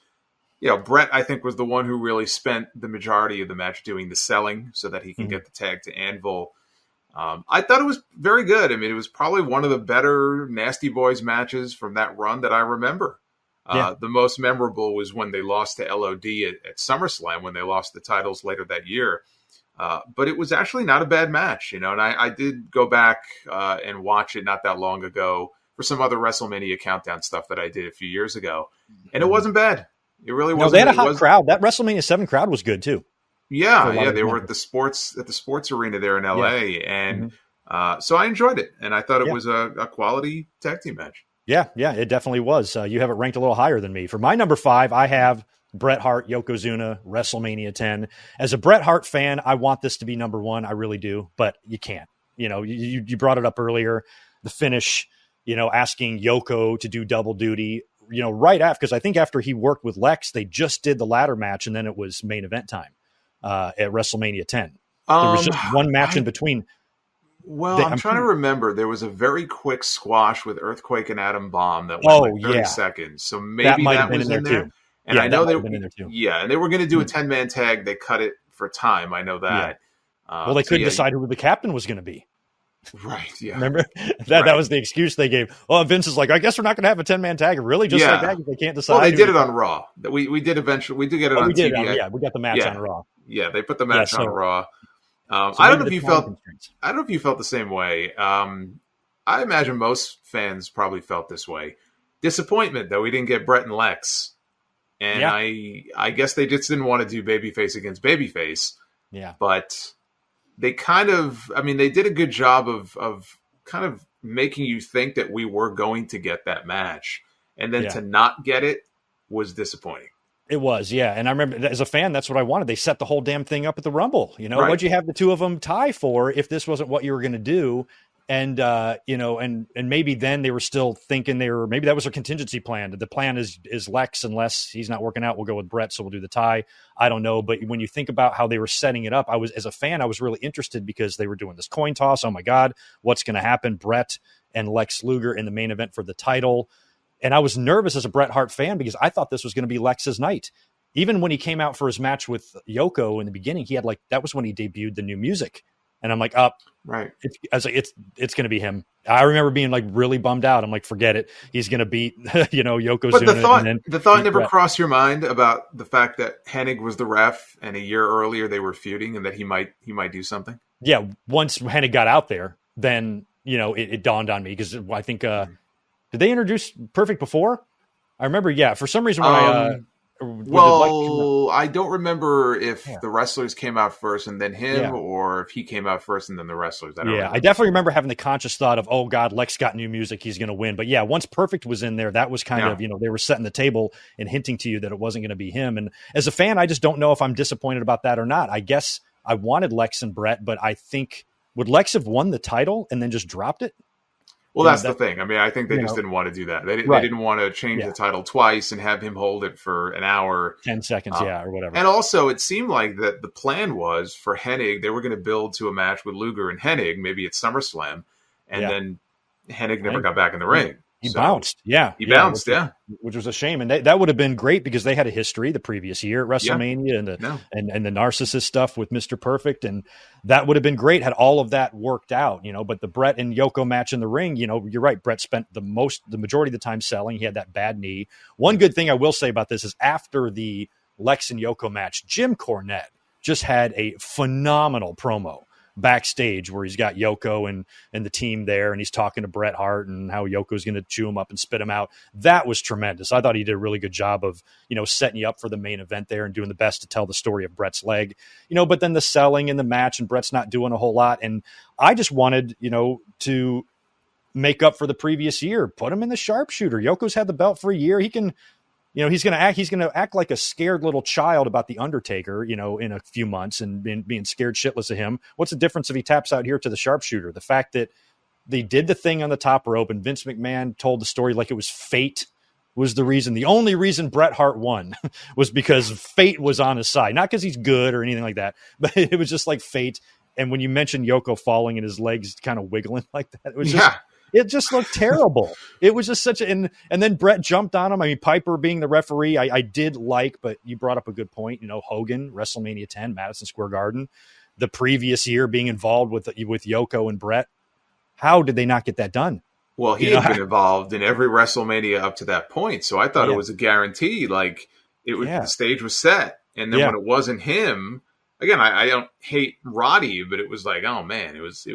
[SPEAKER 2] Bret, I think, was the one who really spent the majority of the match doing the selling so that he can get the tag to Anvil. I thought it was very good. I mean, it was probably one of the better Nasty Boys matches from that run that I remember. The most memorable was when they lost to LOD at SummerSlam, when they lost the titles later that year. But it was actually not a bad match, and I did go back and watch it not that long ago for some other WrestleMania countdown stuff that I did a few years ago, and it wasn't bad. It really wasn't.
[SPEAKER 1] They had a hot crowd. That WrestleMania 7 crowd was good too.
[SPEAKER 2] Yeah. They were at the sports arena there in LA, and so I enjoyed it, and I thought it was a quality tag team match.
[SPEAKER 1] Yeah, it definitely was. You have it ranked a little higher than me. For my number 5, I have Bret Hart, Yokozuna, WrestleMania 10. As a Bret Hart fan, I want this to be number 1. I really do, but you can't. You brought it up earlier, the finish, asking Yoko to do double duty, right after, because I think after he worked with Lex, they just did the ladder match, and then it was main event time at WrestleMania 10. There was just one match in between.
[SPEAKER 2] Well, I'm trying to remember. There was a very quick squash with Earthquake and Atom Bomb that went like 30 seconds. So maybe that was in there. Too. And I know they and they were going to do a 10-man tag. They cut it for time. I know that.
[SPEAKER 1] Well, they couldn't decide who the captain was going to be.
[SPEAKER 2] Right. Yeah.
[SPEAKER 1] Remember that was the excuse they gave. Oh, Vince is like, I guess we're not going to have a 10-man tag. Really, just like that, they can't decide.
[SPEAKER 2] Well, they did it on Raw. We did eventually. We did get it on TV.
[SPEAKER 1] We got the match on Raw.
[SPEAKER 2] Yeah, they put the match on Raw. I don't know if you felt. I don't know if you felt the same way. I imagine most fans probably felt this way. Disappointment that we didn't get Bret and Lex, and I guess they just didn't want to do babyface against babyface.
[SPEAKER 1] Yeah,
[SPEAKER 2] but they they did a good job of kind of making you think that we were going to get that match, and then to not get it was disappointing.
[SPEAKER 1] It was, yeah. And I remember as a fan, that's what I wanted. They set the whole damn thing up at the Rumble. What'd you have the two of them tie for if this wasn't what you were going to do? And, and maybe then they were still thinking maybe that was their contingency plan. The plan is Lex, unless he's not working out, we'll go with Bret. So we'll do the tie. I don't know. But when you think about how they were setting it up, as a fan, I was really interested because they were doing this coin toss. Oh my God, what's going to happen? Bret and Lex Luger in the main event for the title. And I was nervous as a Bret Hart fan because I thought this was going to be Lex's night. Even when he came out for his match with Yoko in the beginning, he had that was when he debuted the new music. And I'm like,
[SPEAKER 2] right.
[SPEAKER 1] I was like, it's going to be him. I remember being really bummed out. I'm like, forget it. He's going to beat, Yokozuna.
[SPEAKER 2] But the thought never crossed your mind about the fact that Hennig was the ref and a year earlier they were feuding and that he might do something.
[SPEAKER 1] Yeah. Once Hennig got out there, then, it dawned on me because I think, did they introduce Perfect before? I remember, for some reason when
[SPEAKER 2] I don't remember if the wrestlers came out first and then him, or if he came out first and then the wrestlers.
[SPEAKER 1] I definitely remember having the conscious thought of, oh God, Lex got new music, he's going to win. But once Perfect was in there, that was kind of, they were setting the table and hinting to you that it wasn't going to be him. And as a fan, I just don't know if I'm disappointed about that or not. I guess I wanted Lex and Bret, but I think, would Lex have won the title and then just dropped it?
[SPEAKER 2] Well, that's the thing. I mean, I think they just didn't want to do that. They didn't want to change the title twice and have him hold it for an hour.
[SPEAKER 1] 10 seconds, or whatever.
[SPEAKER 2] And also, it seemed like that the plan was for Hennig, they were going to build to a match with Luger and Hennig, maybe at SummerSlam, and then Hennig never got back in the ring.
[SPEAKER 1] He bounced. He
[SPEAKER 2] bounced,
[SPEAKER 1] which was a shame. And that would have been great because they had a history the previous year at WrestleMania and the narcissist stuff with Mr. Perfect. And that would have been great had all of that worked out, but the Bret and Yoko match in the ring, you're right. Bret spent the majority of the time selling. He had that bad knee. One good thing I will say about this is after the Lex and Yoko match, Jim Cornette just had a phenomenal promo backstage where he's got Yoko and the team there, and he's talking to Bret Hart and how Yoko's going to chew him up and spit him out. That was tremendous. I thought he did a really good job of, setting you up for the main event there and doing the best to tell the story of Bret's leg, but then the selling in the match and Bret's not doing a whole lot. And I just wanted, to make up for the previous year, put him in the sharpshooter. Yoko's had the belt for a year. He can, he's going to act like a scared little child about the Undertaker, in a few months and being scared shitless of him. What's the difference if he taps out here to the sharpshooter? The fact that they did the thing on the top rope and Vince McMahon told the story like it was fate was the reason. The only reason Bret Hart won was because fate was on his side, not because he's good or anything like that, but it was just like fate. And when you mentioned Yoko falling and his legs kind of wiggling like that, it was just, it just looked terrible. It was just and then Bret jumped on him. I mean, Piper being the referee, I did like, but you brought up a good point. Hogan, WrestleMania 10, Madison Square Garden, the previous year being involved with Yoko and Bret. How did they not get that done?
[SPEAKER 2] Well, he had been involved in every WrestleMania up to that point, so I thought it was a guarantee. Like the stage was set, and then when it wasn't him, again, I don't hate Roddy, but it was like, oh man, it was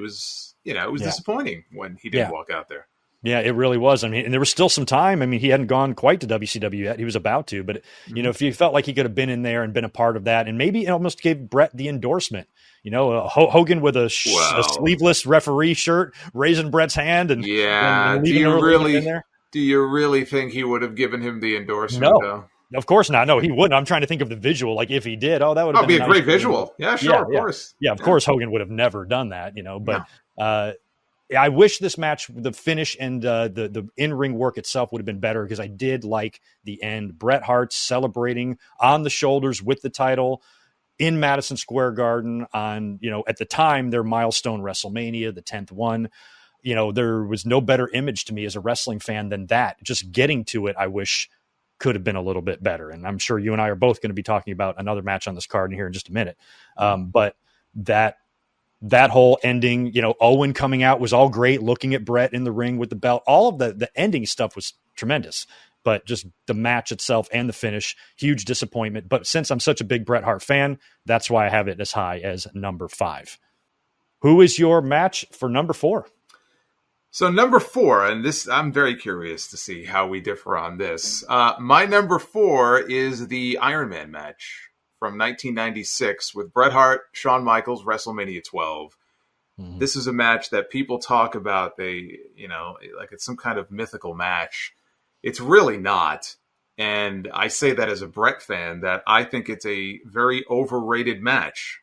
[SPEAKER 2] disappointing when he didn't walk out there.
[SPEAKER 1] Yeah, it really was. I mean, and there was still some time. I mean, he hadn't gone quite to WCW yet. He was about to, but if you felt like he could have been in there and been a part of that, and maybe it almost gave Bret the endorsement. Hogan with a sleeveless referee shirt, raising Bret's hand, and
[SPEAKER 2] and
[SPEAKER 1] leaving in there.
[SPEAKER 2] Do you really think he would have given him the endorsement?
[SPEAKER 1] No.
[SPEAKER 2] Though?
[SPEAKER 1] Of course not. No, he wouldn't. I'm trying to think of the visual. Like if he did, that would have been
[SPEAKER 2] a great visual. Yeah, sure, of course.
[SPEAKER 1] Yeah, of course Hogan would have never done that, But I wish this match, the finish and the in-ring work itself would have been better because I did like the end. Bret Hart celebrating on the shoulders with the title in Madison Square Garden on, at the time, their milestone WrestleMania, the 10th one. There was no better image to me as a wrestling fan than that. Just getting to it, I wish could have been a little bit better. And I'm sure you and I are both going to be talking about another match on this card in here in just a minute. But that whole ending, Owen coming out was all great. Looking at Bret in the ring with the belt, all of the ending stuff was tremendous. But just the match itself and the finish, huge disappointment. But since I'm such a big Bret Hart fan, that's why I have it as high as number 5. Who is your match for number 4?
[SPEAKER 2] So number 4, and this, I'm very curious to see how we differ on this. My number 4 is the Iron Man match from 1996 with Bret Hart, Shawn Michaels, WrestleMania 12. Mm-hmm. This is a match that people talk about. Like it's some kind of mythical match. It's really not. And I say that as a Bret fan, that I think it's a very overrated match.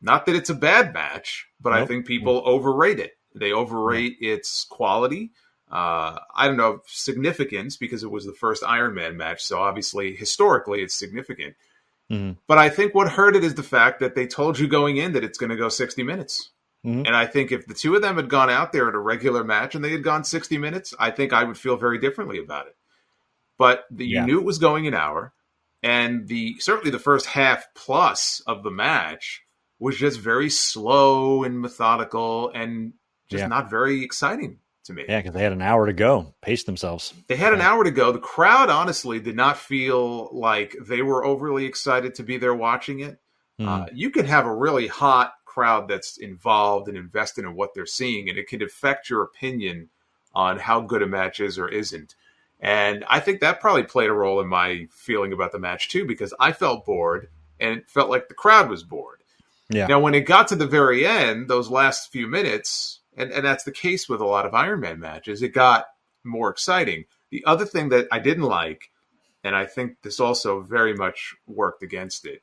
[SPEAKER 2] Not that it's a bad match, but I think people overrate it. They overrate its quality. I don't know, significance, because it was the first Iron Man match. So obviously, historically, it's significant. Mm-hmm. But I think what hurt it is the fact that they told you going in that it's going to go 60 minutes. Mm-hmm. And I think if the two of them had gone out there at a regular match and they had gone 60 minutes, I think I would feel very differently about it. But you knew it was going an hour. And certainly the first half plus of the match was just very slow and methodical and just not very exciting to me.
[SPEAKER 1] Yeah, because they had an hour to go, paced themselves.
[SPEAKER 2] They had an hour to go. The crowd, honestly, did not feel like they were overly excited to be there watching it. You can have a really hot crowd that's involved and invested in what they're seeing, and it can affect your opinion on how good a match is or isn't. And I think that probably played a role in my feeling about the match, too, because I felt bored, and it felt like the crowd was bored. Yeah. Now, when it got to the very end, those last few minutes, and that's the case with a lot of Iron Man matches, it got more exciting. The other thing that I didn't like, and I think this also very much worked against it,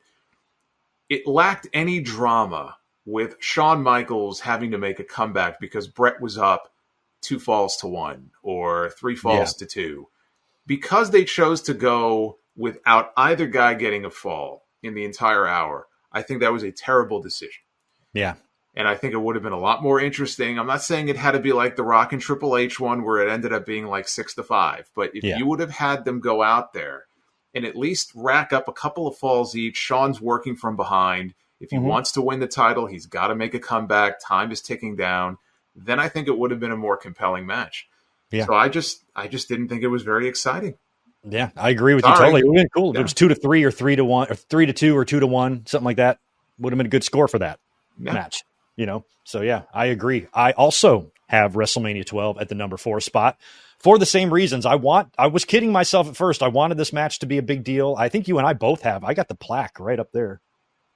[SPEAKER 2] it lacked any drama with Shawn Michaels having to make a comeback because Bret was up 2 falls to 1 or 3 falls to 2. Because they chose to go without either guy getting a fall in the entire hour, I think that was a terrible decision. Yeah. And I think it would have been a lot more interesting. I'm not saying it had to be like the Rock and Triple H one where it ended up being like 6-5. But if you would have had them go out there and at least rack up a couple of falls each, Shawn's working from behind. If he wants to win the title, he's got to make a comeback. Time is ticking down. Then I think it would have been a more compelling match. Yeah. So I just didn't think it was very exciting.
[SPEAKER 1] Yeah, I agree with you totally. It would have been cool. If it was 2-3 or 3-1 or 3-2 or 2-1, something like that. Would have been a good score for that match. So yeah, I agree. I also have WrestleMania 12 at the number 4 spot for the same reasons. I was kidding myself at first. I wanted this match to be a big deal. I think you and I both have. I got the plaque right up there.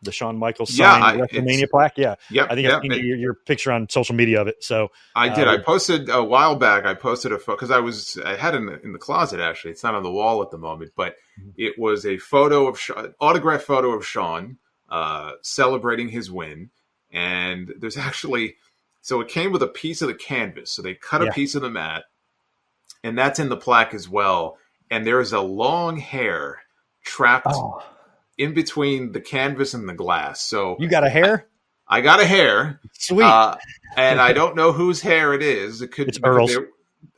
[SPEAKER 1] The Shawn Michaels signed WrestleMania plaque. Yeah. Yep, I think I've seen your picture on social media of it. So
[SPEAKER 2] I did. I posted a while back. I posted a photo because I had it in the closet, actually. It's not on the wall at the moment, but it was a photo of autographed photo of Shawn celebrating his win. And there's actually, so it came with a piece of the canvas. So they cut a piece of the mat, and that's in the plaque as well. And there is a long hair trapped in between the canvas and the glass. So
[SPEAKER 1] you got a hair?
[SPEAKER 2] I got a hair.
[SPEAKER 1] Sweet.
[SPEAKER 2] And I don't know whose hair it is.
[SPEAKER 1] It's Earl's.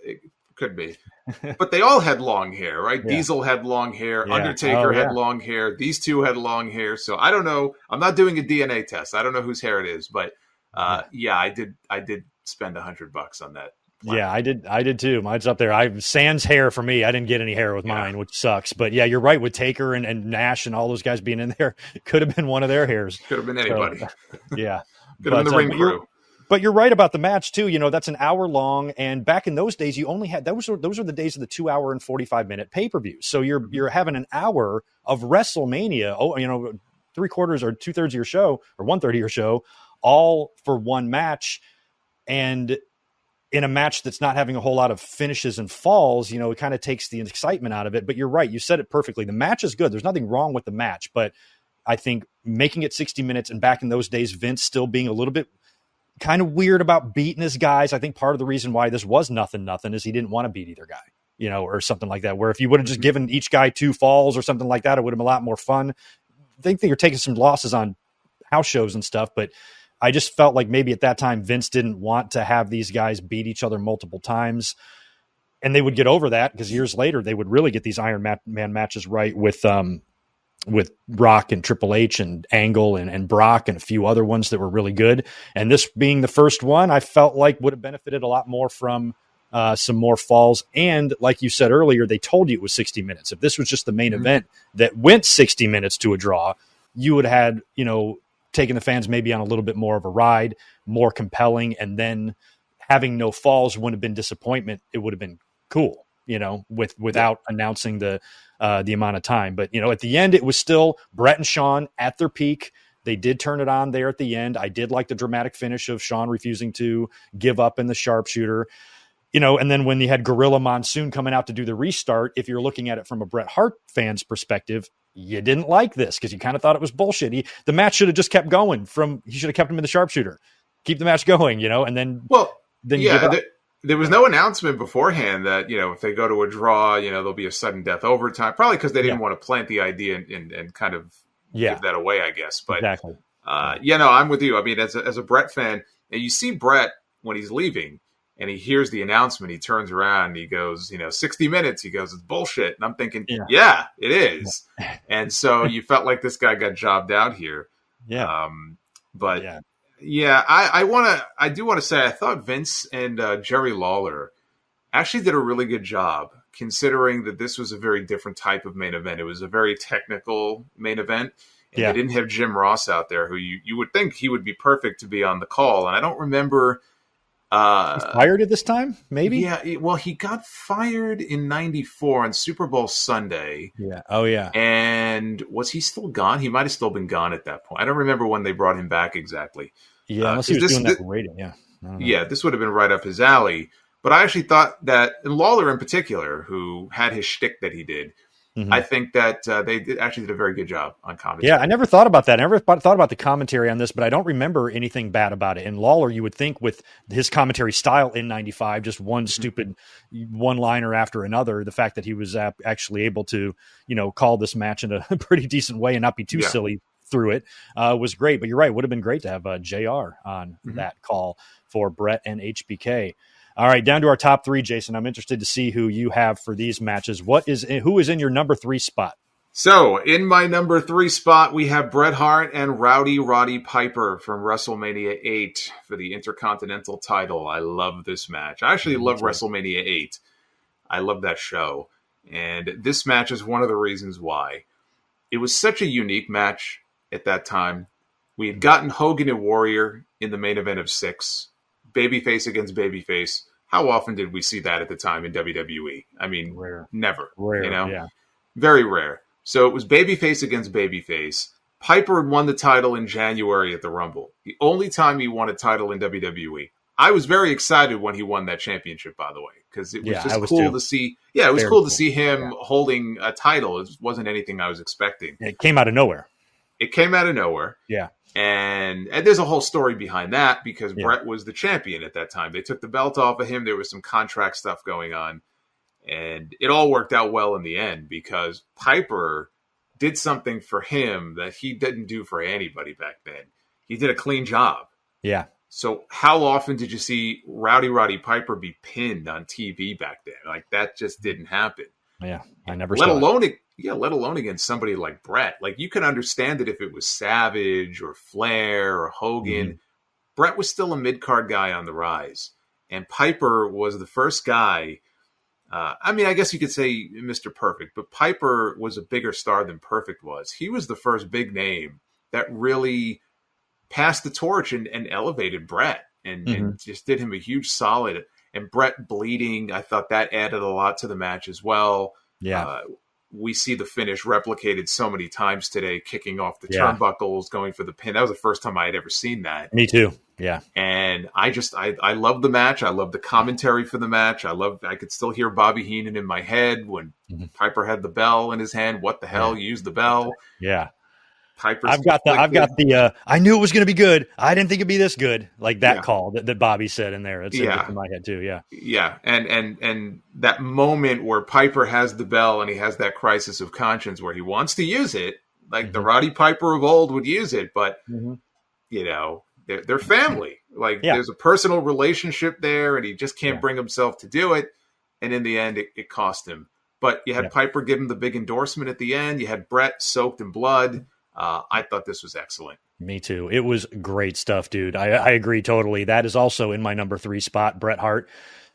[SPEAKER 2] It could be. But they all had long hair, right? Yeah. Diesel had long hair. Yeah. Undertaker had long hair. These two had long hair. So I don't know. I'm not doing a DNA test. I don't know whose hair it is. But I did spend $100 on
[SPEAKER 1] Yeah, I did too. Mine's up there. Sans hair for me. I didn't get any hair with mine, which sucks. But yeah, you're right. With Taker and Nash and all those guys being in there, could have been one of their hairs.
[SPEAKER 2] Could have been anybody.
[SPEAKER 1] So, yeah,
[SPEAKER 2] Could have been the ring crew.
[SPEAKER 1] But you're right about the match too. That's an hour long, and back in those days, you only had those were the days of the 2 hour and 45-minute pay-per-view. So you're having an hour of WrestleMania. Oh, 3/4 or 2/3 of your show or 1/3 of your show, all for one match, and in a match that's not having a whole lot of finishes and falls, it kind of takes the excitement out of it. But you're right. You said it perfectly. The match is good. There's nothing wrong with the match, but I think making it 60 minutes and back in those days, Vince still being a little bit kind of weird about beating his guys. I think part of the reason why this was nothing is he didn't want to beat either guy, or something like that, where if you would have just given each guy 2 falls or something like that, it would have been a lot more fun. I think that you're taking some losses on house shows and stuff, but I just felt like maybe at that time Vince didn't want to have these guys beat each other multiple times, and they would get over that because years later they would really get these Iron Man matches right with Rock and Triple H and Angle and Brock and a few other ones that were really good. And this being the first one, I felt like would have benefited a lot more from some more falls. And like you said earlier, they told you it was 60 minutes. If this was just the main event that went 60 minutes to a draw, you would have had, taking the fans maybe on a little bit more of a ride, more compelling, and then having no falls wouldn't have been disappointment. It would have been cool, without announcing the amount of time. But, at the end, it was still Bret and Shawn at their peak. They did turn it on there at the end. I did like the dramatic finish of Shawn refusing to give up in the sharpshooter. And then when you had Gorilla Monsoon coming out to do the restart, if you're looking at it from a Bret Hart fan's perspective, you didn't like this because you kind of thought it was bullshit. The match should have just kept going he should have kept him in the sharpshooter, keep the match going, and then,
[SPEAKER 2] there was no announcement beforehand that, if they go to a draw, there'll be a sudden death overtime, probably because they didn't want to plant the idea and kind of give that away, I guess. But
[SPEAKER 1] exactly.
[SPEAKER 2] I'm with you. I mean, as a Bret fan, and you see Bret when he's leaving, and he hears the announcement, he turns around and he goes, 60 minutes. He goes, it's bullshit. And I'm thinking, yeah it is. And so you felt like this guy got jobbed out here. Yeah. I do want to say, I thought Vince and Jerry Lawler actually did a really good job, considering that this was a very different type of main event. It was a very technical main event. And they didn't have Jim Ross out there, who you would think he would be perfect to be on the call. And I don't remember...
[SPEAKER 1] fired at this time, maybe?
[SPEAKER 2] Yeah, well, he got fired in '94 on Super Bowl Sunday.
[SPEAKER 1] Yeah. Oh, yeah.
[SPEAKER 2] And was he still gone? He might have still been gone at that point. I don't remember when they brought him back exactly.
[SPEAKER 1] Yeah, unless he was doing that rating, yeah.
[SPEAKER 2] Yeah, this would have been right up his alley. But I actually thought that, and Lawler in particular, who had his shtick that he did, I think that they did a very good job on commentary.
[SPEAKER 1] Yeah, I never thought about that. I never thought about the commentary on this, but I don't remember anything bad about it. And Lawler, you would think with his commentary style in '95, just one stupid one-liner after another, the fact that he was actually able to, call this match in a pretty decent way and not be too silly through it was great. But you're right, it would have been great to have JR on that call for Bret and HBK. All right, down to our top 3, Jason. I'm interested to see who you have for these matches. Who is in your number 3 spot?
[SPEAKER 2] So, in my number 3 spot, we have Bret Hart and Rowdy Roddy Piper from WrestleMania 8 for the Intercontinental title. I love this match. I actually love WrestleMania 8. I love that show. And this match is one of the reasons why. It was such a unique match at that time. We had gotten Hogan and Warrior in the main event of 6. Babyface against babyface. How often did we see that at the time in WWE? I mean,
[SPEAKER 1] rare.
[SPEAKER 2] Never.
[SPEAKER 1] Rare,
[SPEAKER 2] Very rare. So it was babyface against babyface. Piper had won the title in January at the Rumble. The only time he won a title in WWE. I was very excited when he won that championship, by the way, because it was just cool to see. Yeah, it was cool to see him holding a title. It wasn't anything I was expecting.
[SPEAKER 1] It came out of nowhere.
[SPEAKER 2] Yeah. And there's a whole story behind that because Bret was the champion at that time. They took the belt off of him. There was some contract stuff going on. And it all worked out well in the end because Piper did something for him that he didn't do for anybody back then. He did a clean job.
[SPEAKER 1] Yeah.
[SPEAKER 2] So how often did you see Rowdy Roddy Piper be pinned on TV back then? Like, that just didn't happen.
[SPEAKER 1] Yeah, I never saw it.
[SPEAKER 2] Let alone against somebody like Bret. Like, you can understand it if it was Savage or Flair or Hogan. Bret was still a mid-card guy on the rise. And Piper was the first guy. I mean, I guess you could say Mr. Perfect, but Piper was a bigger star than Perfect was. He was the first big name that really passed the torch and elevated Bret and just did him a huge solid. And Bret bleeding, I thought that added a lot to the match as well.
[SPEAKER 1] Yeah.
[SPEAKER 2] We see the finish replicated so many times today, kicking off the turnbuckles, going for the pin. That was the first time I had ever seen that.
[SPEAKER 1] Me too. Yeah.
[SPEAKER 2] And I love the match. I love the commentary for the match. I could still hear Bobby Heenan in my head when Piper had the bell in his hand. What the hell? Use the bell.
[SPEAKER 1] Yeah.
[SPEAKER 2] Piper's
[SPEAKER 1] I've got the I knew it was going to be good. I didn't think it'd be this good. Like that call that Bobby said in there. It's in my head too. Yeah.
[SPEAKER 2] Yeah. And that moment where Piper has the bell and he has that crisis of conscience where he wants to use it, like the Roddy Piper of old would use it, but you know, they're family. Like there's a personal relationship there and he just can't bring himself to do it. And in the end, it cost him. But you had Piper give him the big endorsement at the end. You had Bret soaked in blood. I thought this was excellent.
[SPEAKER 1] Me too. It was great stuff, dude. I agree totally. That is also in my number 3 spot, Bret Hart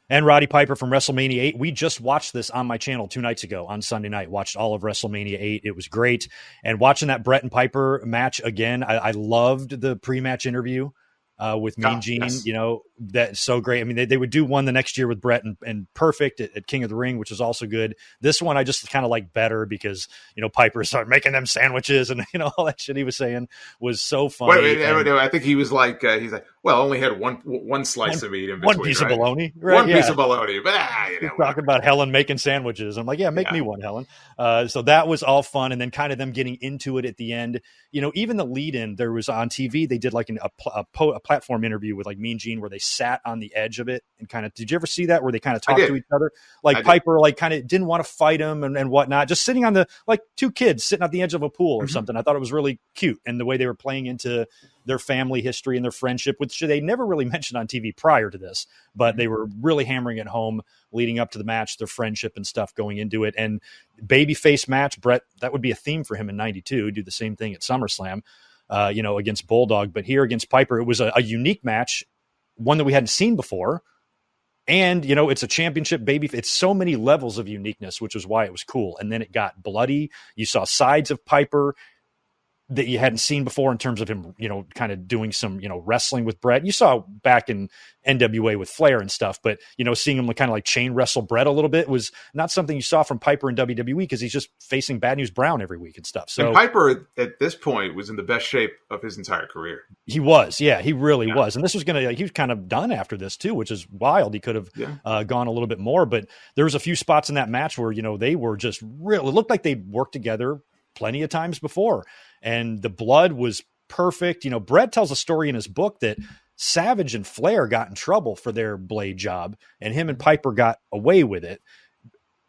[SPEAKER 1] and Roddy Piper from WrestleMania 8. We just watched this on my channel 2 nights ago on Sunday night. Watched all of WrestleMania 8. It was great. And watching that Bret and Piper match again, I loved the pre-match interview with Mean Gene. Yes. You know, that's so great. I mean, they would do one the next year with Bret and Perfect at King of the Ring, which is also good. This one I just kind of like better because, you know, Piper started making them sandwiches and, you know, all that shit he was saying was so funny.
[SPEAKER 2] I think he was like, he's like, well, I only had one slice of meat in between.
[SPEAKER 1] One piece of bologna.
[SPEAKER 2] Right? One piece of bologna. But, you know,
[SPEAKER 1] talking about Helen making sandwiches. I'm like, make me one, Helen. So that was all fun. And then kind of them getting into it at the end. You know, even the lead in, there was on TV, they did like a platform interview with like Mean Gene where they sat on the edge of it and kind of, did you ever see that where they kind of talked to each other? Like Piper, like kind of didn't want to fight him and whatnot, just sitting on like 2 kids sitting at the edge of a pool or something. I thought it was really cute. And the way they were playing into their family history and their friendship, which they never really mentioned on TV prior to this, but they were really hammering it home leading up to the match, their friendship and stuff going into it. And babyface match, Bret, that would be a theme for him in 92, do the same thing at SummerSlam, you know, against Bulldog. But here against Piper, it was a unique match, one that we hadn't seen before. And, you know, it's a championship baby. It's so many levels of uniqueness, which was why it was cool. And then it got bloody. You saw sides of Piper that you hadn't seen before in terms of him, you know, kind of doing some, you know, wrestling with Bret. You saw back in NWA with Flair and stuff, but, you know, seeing him kind of like chain wrestle Bret a little bit was not something you saw from Piper in WWE because he's just facing Bad News Brown every week and stuff. So
[SPEAKER 2] and Piper at this point was in the best shape of his entire career.
[SPEAKER 1] He was. Yeah, he really was. And this was he was kind of done after this too, which is wild. He could have gone a little bit more, but there was a few spots in that match where, you know, they were just real. It looked like they worked together plenty of times before. And the blood was perfect. You know, Bret tells a story in his book that Savage and Flair got in trouble for their blade job and him and Piper got away with it.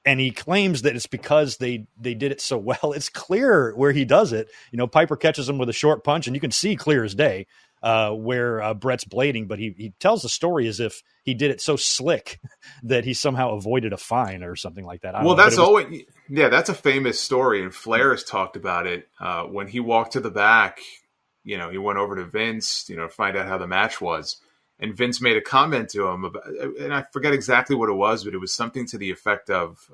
[SPEAKER 1] And he claims that it's because they did it so well. It's clear where he does it. You know, Piper catches him with a short punch and you can see clear as day where Bret's blading, but he tells the story as if he did it so slick that he somehow avoided a fine or something like that.
[SPEAKER 2] Well, that's always, that's a famous story. And Flair has talked about it when he walked to the back, you know, he went over to Vince, you know, to find out how the match was. And Vince made a comment to him about, and I forget exactly what it was, but it was something to the effect of,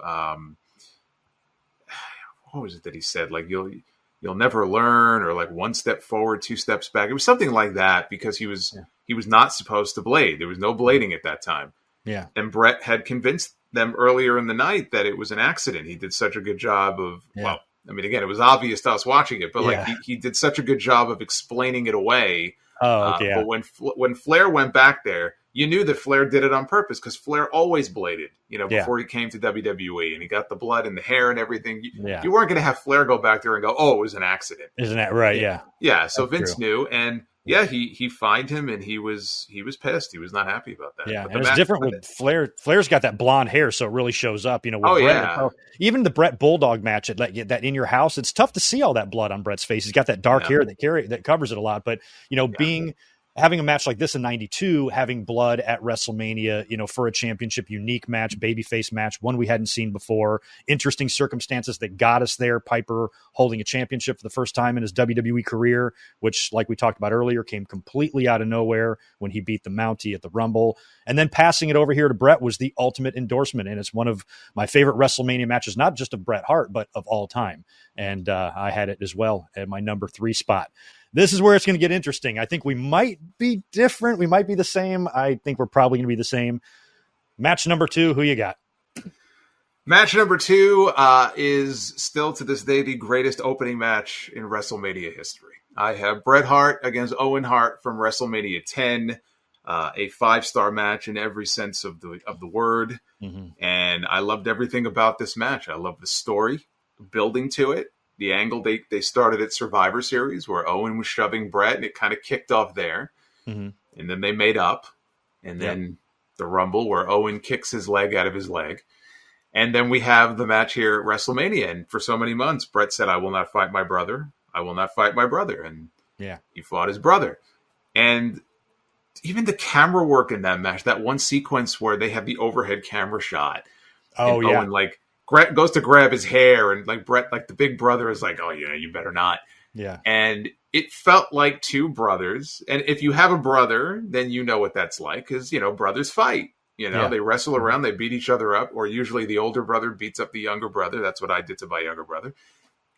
[SPEAKER 2] what was it that he said? Like, you'll never learn, or like 1 step forward, 2 steps back. It was something like that because he was not supposed to blade. There was no blading at that time.
[SPEAKER 1] Yeah.
[SPEAKER 2] And Bret had convinced them earlier in the night that it was an accident. He did such a good job of, well, I mean, again, it was obvious to us watching it, but like he did such a good job of explaining it away. But when Flair went back there, you knew that Flair did it on purpose because Flair always bladed, you know, before he came to WWE, and he got the blood and the hair and everything. You weren't going to have Flair go back there and go, "Oh, it was an accident."
[SPEAKER 1] Isn't that right? Yeah.
[SPEAKER 2] Yeah. So Vince knew, and he fined him, and he was pissed. He was not happy about that.
[SPEAKER 1] Yeah, but and it's different with Flair. Flair's got that blonde hair, so it really shows up. You know, with Bret. Even the Bret Bulldog match that in your house, it's tough to see all that blood on Bret's face. He's got that dark hair that covers it a lot. But you know, being having a match like this in 92, having blood at WrestleMania, for a championship, unique match, babyface match, one we hadn't seen before, interesting circumstances that got us there. Piper holding a championship for the first time in his WWE career, which, like we talked about earlier, came completely out of nowhere when he beat the Mountie at the Rumble. And then passing it over here to Bret was the ultimate endorsement. And it's one of my favorite WrestleMania matches, not just of Bret Hart, but of all time. And I had it as well at my number 3 spot. This is where it's going to get interesting. I think we might be different. We might be the same. I think we're probably going to be the same. Match number 2, who you got?
[SPEAKER 2] Match number 2 is still to this day the greatest opening match in WrestleMania history. I have Bret Hart against Owen Hart from WrestleMania 10, a 5-star match in every sense of the word. Mm-hmm. And I loved everything about this match. I loved the story, building to it. The angle they started at Survivor Series where Owen was shoving Bret, and it kind of kicked off there. Mm-hmm. And then they made up. And then the Rumble where Owen kicks his leg out of his leg. And then we have the match here at WrestleMania. And for so many months, Bret said, "I will not fight my brother. I will not fight my brother." And he fought his brother. And even the camera work in that match, that one sequence where they have the overhead camera shot. Oh, and Owen, goes to grab his hair, and Bret, the big brother, is like, "Oh yeah, you better not." Yeah. And it felt like two brothers. And if you have a brother, then you know what that's like, because brothers fight. They wrestle around, they beat each other up, or usually the older brother beats up the younger brother. That's what I did to my younger brother.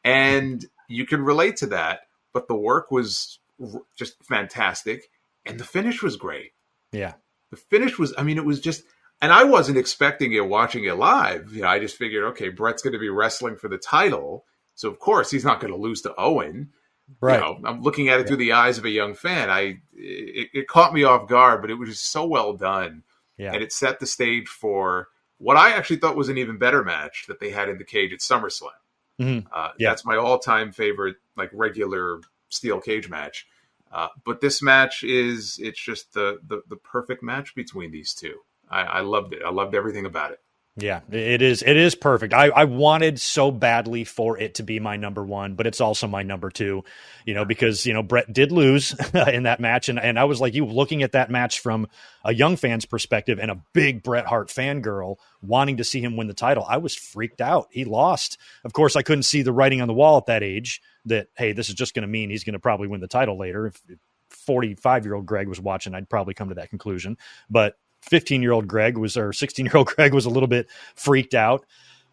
[SPEAKER 2] And you can relate to that, but the work was just fantastic, and the finish was great. Yeah. The finish was, it was just. And I wasn't expecting it watching it live. I just figured, okay, Bret's going to be wrestling for the title. So, of course, he's not going to lose to Owen. Right. I'm looking at it through the eyes of a young fan. It caught me off guard, but it was just so well done. Yeah. And it set the stage for what I actually thought was an even better match that they had in the cage at SummerSlam. Mm-hmm. That's my all-time favorite, regular steel cage match. But this match it's just the perfect match between these two. I loved it. I loved everything about it.
[SPEAKER 1] Yeah, it is. It is perfect. I wanted so badly for it to be my number 1, but it's also my number 2, because, Bret did lose in that match. And I was like you, looking at that match from a young fan's perspective and a big Bret Hart fangirl wanting to see him win the title. I was freaked out. He lost. Of course, I couldn't see the writing on the wall at that age that, hey, this is just going to mean he's going to probably win the title later. If 45-year-old Greg was watching, I'd probably come to that conclusion. But 16-year-old Greg was a little bit freaked out,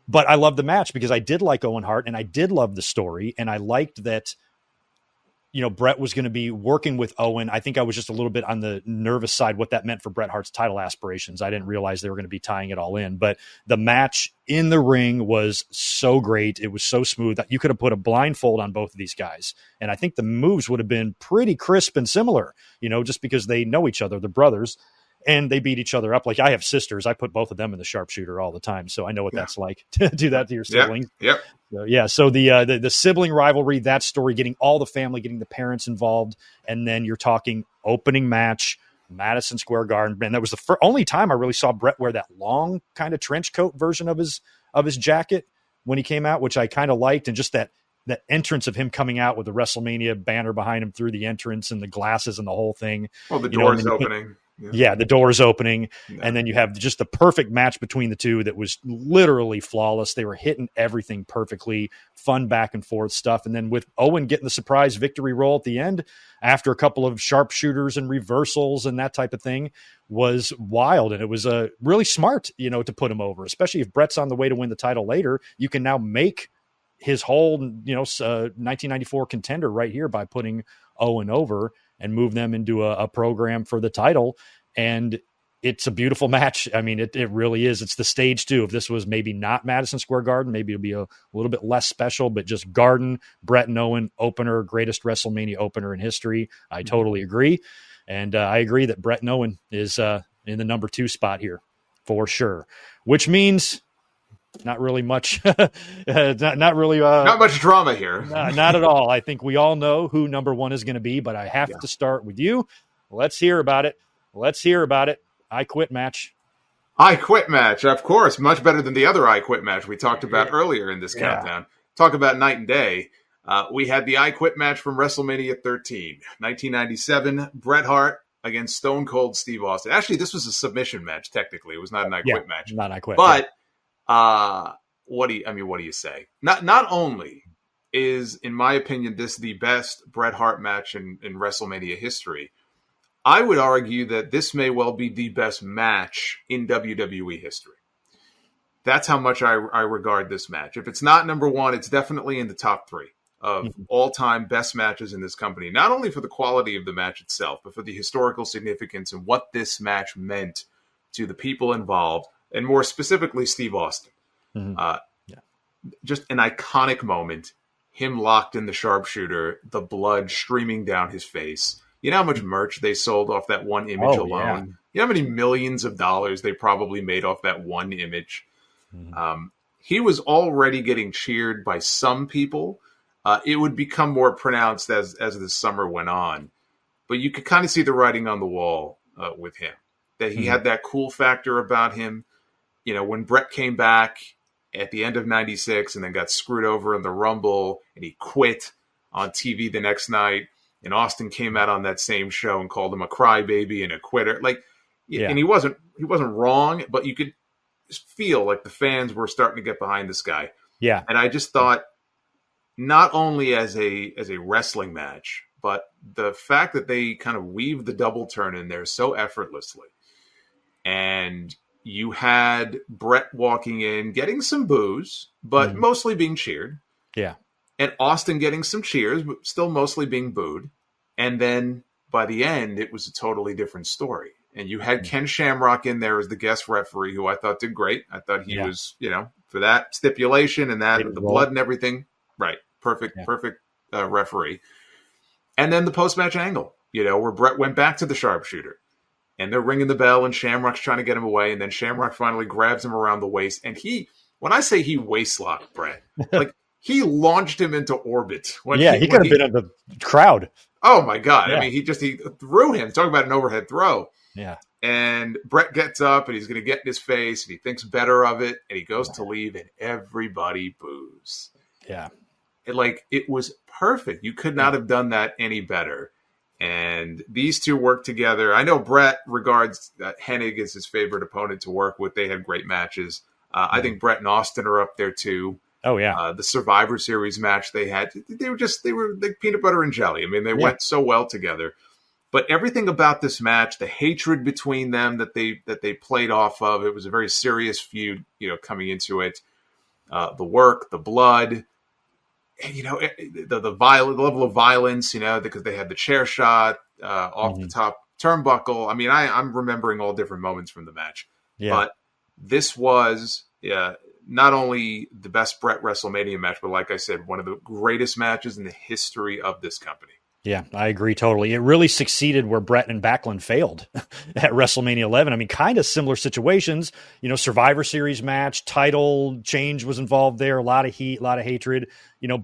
[SPEAKER 1] but I loved the match because I did like Owen Hart and I did love the story. And I liked that, Bret was going to be working with Owen. I think I was just a little bit on the nervous side, what that meant for Bret Hart's title aspirations. I didn't realize they were going to be tying it all in, but the match in the ring was so great. It was so smooth that you could have put a blindfold on both of these guys. And I think the moves would have been pretty crisp and similar, just because they know each other, the brothers. And they beat each other up. I have sisters. I put both of them in the sharpshooter all the time. So I know what that's like to do that to your siblings. Yep. So the sibling rivalry, that story, getting all the family, getting the parents involved. And then you're talking opening match, Madison Square Garden. And that was the only time I really saw Bret wear that long kind of trench coat version of his jacket when he came out, which I kind of liked. And just that entrance of him coming out with the WrestleMania banner behind him through the entrance and the glasses and the whole thing.
[SPEAKER 2] Oh, the doors opening.
[SPEAKER 1] Yeah, the doors opening, and then you have just the perfect match between the two that was literally flawless. They were hitting everything perfectly, fun back and forth stuff. And then with Owen getting the surprise victory roll at the end after a couple of sharpshooters and reversals and that type of thing was wild. And it was really smart, to put him over, especially if Bret's on the way to win the title later. You can now make his whole, 1994 contender right here by putting Owen over and move them into a program for the title. And it's a beautiful match. It really is. It's the stage too. If this was maybe not Madison Square Garden, maybe it'll be a little bit less special, but just Garden, Bret and Owen opener, greatest WrestleMania opener in history. I totally agree. And I agree that Bret and Owen is in the number 2 spot here for sure, which means not really much, not really.
[SPEAKER 2] Not much drama here.
[SPEAKER 1] Not at all. I think we all know who number 1 is going to be, but I have to start with you. Let's hear about it. I Quit match.
[SPEAKER 2] I Quit match, of course. Much better than the other I Quit match we talked about earlier in this countdown. Talk about night and day. We had the I Quit match from WrestleMania 13, 1997. Bret Hart against Stone Cold Steve Austin. Actually, this was a submission match. Technically, it was not an I Quit match.
[SPEAKER 1] Not I Quit.
[SPEAKER 2] But what do you say? Not only is, in my opinion, this the best Bret Hart match in WrestleMania history, I would argue that this may well be the best match in WWE history. That's how much I regard this match. If it's not number one, it's definitely in the top three of all-time best matches in this company, not only for the quality of the match itself, but for the historical significance and what this match meant to the people involved, and more specifically, Steve Austin. Just an iconic moment, him locked in the sharpshooter, the blood streaming down his face. You know how much merch they sold off that one image alone? Yeah. You know how many millions of dollars they probably made off that one image? He was already getting cheered by some people. It would become more pronounced as the summer went on. But you could kind of see the writing on the wall with him. That he had that cool factor about him. You know, when Bret came back at the end of 96 and then got screwed over in the Rumble and he quit on TV the next night, and Austin came out on that same show and called him a crybaby and a quitter. And he wasn't wrong, but you could feel like the fans were starting to get behind this guy. Yeah. And I just thought, not only as a wrestling match, but the fact that they kind of weaved the double turn in there so effortlessly. And you had Bret walking in, getting some boos, but mostly being cheered. Yeah. And Austin getting some cheers, but still mostly being booed. And then by the end, it was a totally different story. And you had Ken Shamrock in there as the guest referee, who I thought did great. I thought he was, for that stipulation and that, the blood and everything, right. Perfect referee. And then the post-match angle, where Bret went back to the sharpshooter. And they're ringing the bell, and Shamrock's trying to get him away. And then Shamrock finally grabs him around the waist. And when I say he waist-locked Bret, he launched him into orbit.
[SPEAKER 1] He could have been in the crowd.
[SPEAKER 2] Oh, my God. Yeah. I mean, he threw him. Talk about an overhead throw. Yeah. And Bret gets up, and he's going to get in his face, and he thinks better of it, and he goes to leave, and everybody boos. Yeah. It was perfect. You could not have done that any better. And these two work together. I know Bret regards Hennig as his favorite opponent to work with. They had great matches. I think Bret and Austin are up there, too. Oh, yeah. The Survivor Series match they had, they were like peanut butter and jelly. I mean, they went so well together. But everything about this match, the hatred between them that they played off of, it was a very serious feud, coming into it. The work, the blood, the level of violence, because they had the chair shot off the top turnbuckle. I mean, I'm remembering all different moments from the match. Yeah. But this was not only the best Bret WrestleMania match, but like I said, one of the greatest matches in the history of this company.
[SPEAKER 1] Yeah, I agree totally. It really succeeded where Bret and Backlund failed at WrestleMania 11. I mean, kind of similar situations, Survivor Series match, title change was involved there, a lot of heat, a lot of hatred.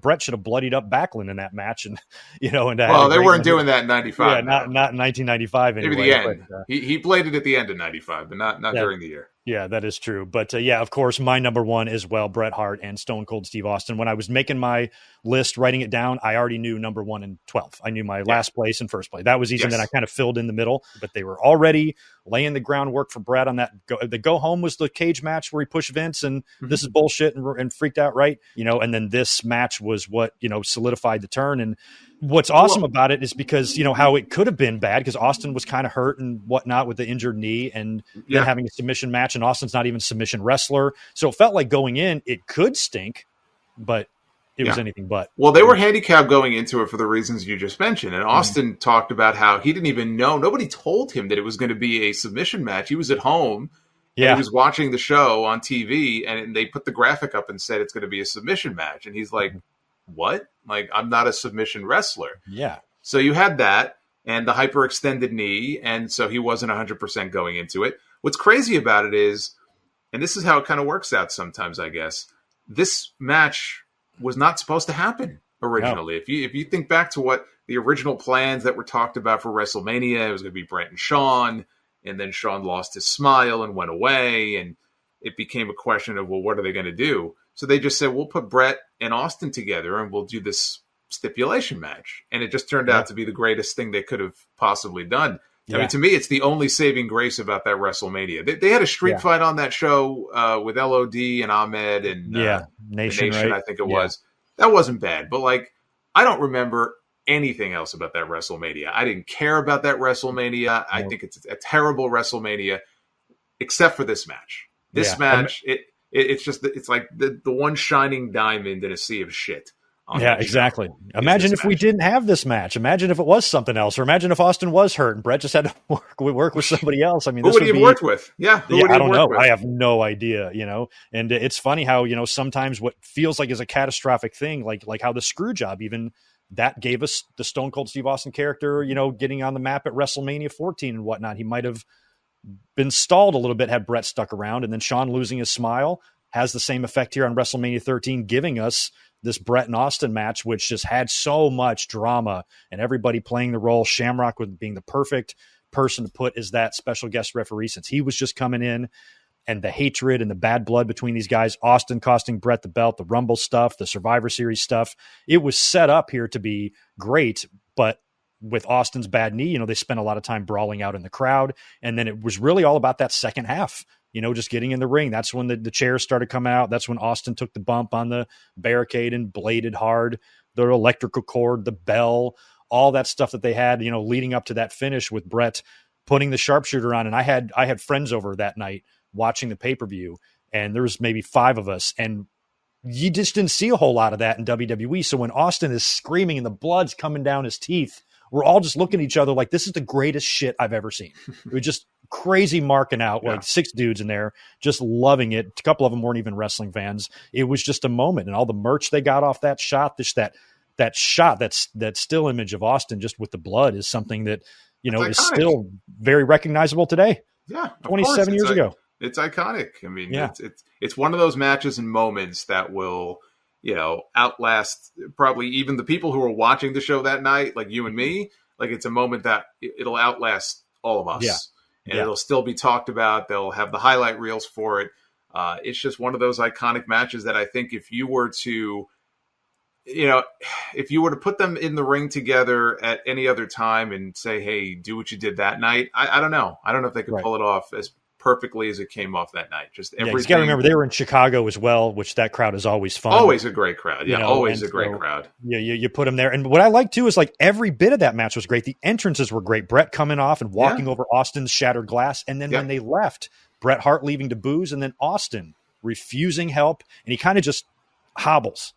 [SPEAKER 1] Bret should have bloodied up Backlund in that match. And, they
[SPEAKER 2] weren't doing that in 95.
[SPEAKER 1] Yeah, not in 1995 anyway.
[SPEAKER 2] Maybe the end. But, he played it at the end of 95, but not during the year.
[SPEAKER 1] Yeah, that is true. But of course, my number one is, Bret Hart and Stone Cold Steve Austin. When I was making my list, writing it down, I already knew number 1 and 12. I knew my last place and first place. That was easy. Yes. And then I kind of filled in the middle, but they were already laying the groundwork for Bret on that. The go home was the cage match where he pushed Vince and this is bullshit and freaked out, right? And then this match was what, solidified the turn. And what's awesome about it is because, how it could have been bad because Austin was kind of hurt and whatnot with the injured knee and then having a submission match, and Austin's not even a submission wrestler. So it felt like going in, it could stink, but it was anything but.
[SPEAKER 2] Well, they were handicapped going into it for the reasons you just mentioned. And Austin talked about how he didn't even know. Nobody told him that it was going to be a submission match. He was at home. Yeah. And he was watching the show on TV, and they put the graphic up and said it's going to be a submission match. And he's like, what? I'm not a submission wrestler. Yeah. So you had that and the hyperextended knee, and so he wasn't 100% going into it. What's crazy about it is, and this is how it kind of works out sometimes, I guess, this match was not supposed to happen originally. No. If you think back to what the original plans that were talked about for WrestleMania, it was going to be Bret and Shawn, and then Shawn lost his smile and went away, and it became a question of, well, what are they going to do? So they just said, we'll put Bret and Austin together, and we'll do this stipulation match. And it just turned out to be the greatest thing they could have possibly done.
[SPEAKER 1] Yeah.
[SPEAKER 2] I mean, to me, it's the only saving grace about that WrestleMania. They had a street fight on that show with LOD and Ahmed and
[SPEAKER 1] Nation,
[SPEAKER 2] Nation,
[SPEAKER 1] right?
[SPEAKER 2] I think it was. That wasn't bad. But, like, I don't remember anything else about that WrestleMania. I didn't care about that WrestleMania. I think it's a terrible WrestleMania, except for this match. This match, it's like the one shining diamond in a sea of shit.
[SPEAKER 1] Yeah, exactly. Imagine if we didn't have this match. Imagine if it was something else, or imagine if Austin was hurt and Brett just had to work with somebody else. I mean,
[SPEAKER 2] who would he have worked with? Yeah,
[SPEAKER 1] I don't know. I have no idea. And it's funny how sometimes what feels like is a catastrophic thing, like how the screw job even that gave us the Stone Cold Steve Austin character, getting on the map at WrestleMania 14 and whatnot. He might have been stalled a little bit had Brett stuck around, and then Shawn losing his smile has the same effect here on WrestleMania 13, giving us this Brett and Austin match, which just had so much drama and everybody playing the role. Shamrock with being the perfect person to put as that special guest referee since he was just coming in, and the hatred and the bad blood between these guys, Austin costing Brett the belt, the Rumble stuff, the Survivor Series stuff. It was set up here to be great, but with Austin's bad knee, they spent a lot of time brawling out in the crowd. And then it was really all about that second half, just getting in the ring. That's when the chairs started coming out. That's when Austin took the bump on the barricade and bladed hard, the electrical cord, the bell, all that stuff that they had, leading up to that finish with Brett putting the sharpshooter on. And I had friends over that night watching the pay-per-view, and there was maybe 5 of us, and you just didn't see a whole lot of that in WWE. So when Austin is screaming and the blood's coming down his teeth, we're all just looking at each other like, this is the greatest shit I've ever seen. It was just crazy marking out, like 6 dudes in there, just loving it. A couple of them weren't even wrestling fans. It was just a moment, and all the merch they got off that shot, that shot, that still image of Austin just with the blood is something that, is still very recognizable today.
[SPEAKER 2] Yeah.
[SPEAKER 1] 27 years ago.
[SPEAKER 2] It's iconic. I mean, it's one of those matches and moments that will, outlast probably even the people who were watching the show that night, like you and me. Like, it's a moment that it'll outlast all of us.
[SPEAKER 1] Yeah.
[SPEAKER 2] And it'll still be talked about. They'll have the highlight reels for it. It's just one of those iconic matches that I think if you were to put them in the ring together at any other time and say, hey, do what you did that night, I don't know. I don't know if they could pull it off as perfectly as it came off that night. Just everything. You got to remember they were in Chicago as well, which that crowd is always fun. Always a great crowd. Yeah, always a great crowd. Yeah, you put them there. And what I like too is like every bit of that match was great. The entrances were great. Brett coming off and walking over Austin's shattered glass. And then when they left, Bret Hart leaving to booze, and then Austin refusing help. And he kind of just hobbles,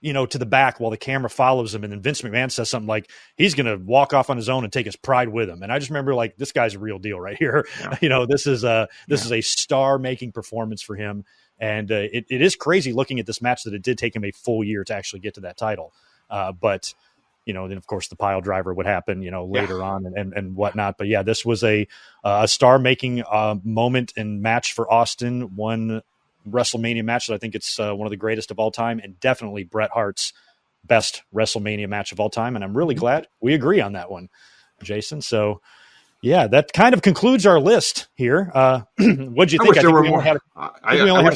[SPEAKER 2] to the back while the camera follows him. And then Vince McMahon says something like, he's going to walk off on his own and take his pride with him. And I just remember, like, this guy's a real deal right here. Yeah. This is a star making performance for him. And it is crazy looking at this match that it did take him a full year to actually get to that title. But then of course the pile driver would happen, later on and whatnot. But yeah, this was a star making moment and match for Austin. One WrestleMania match that I think it's one of the greatest of all time, and definitely Bret Hart's best WrestleMania match of all time. And I'm really glad we agree on that one, Jason. So yeah, that kind of concludes our list here. What'd you think? I wish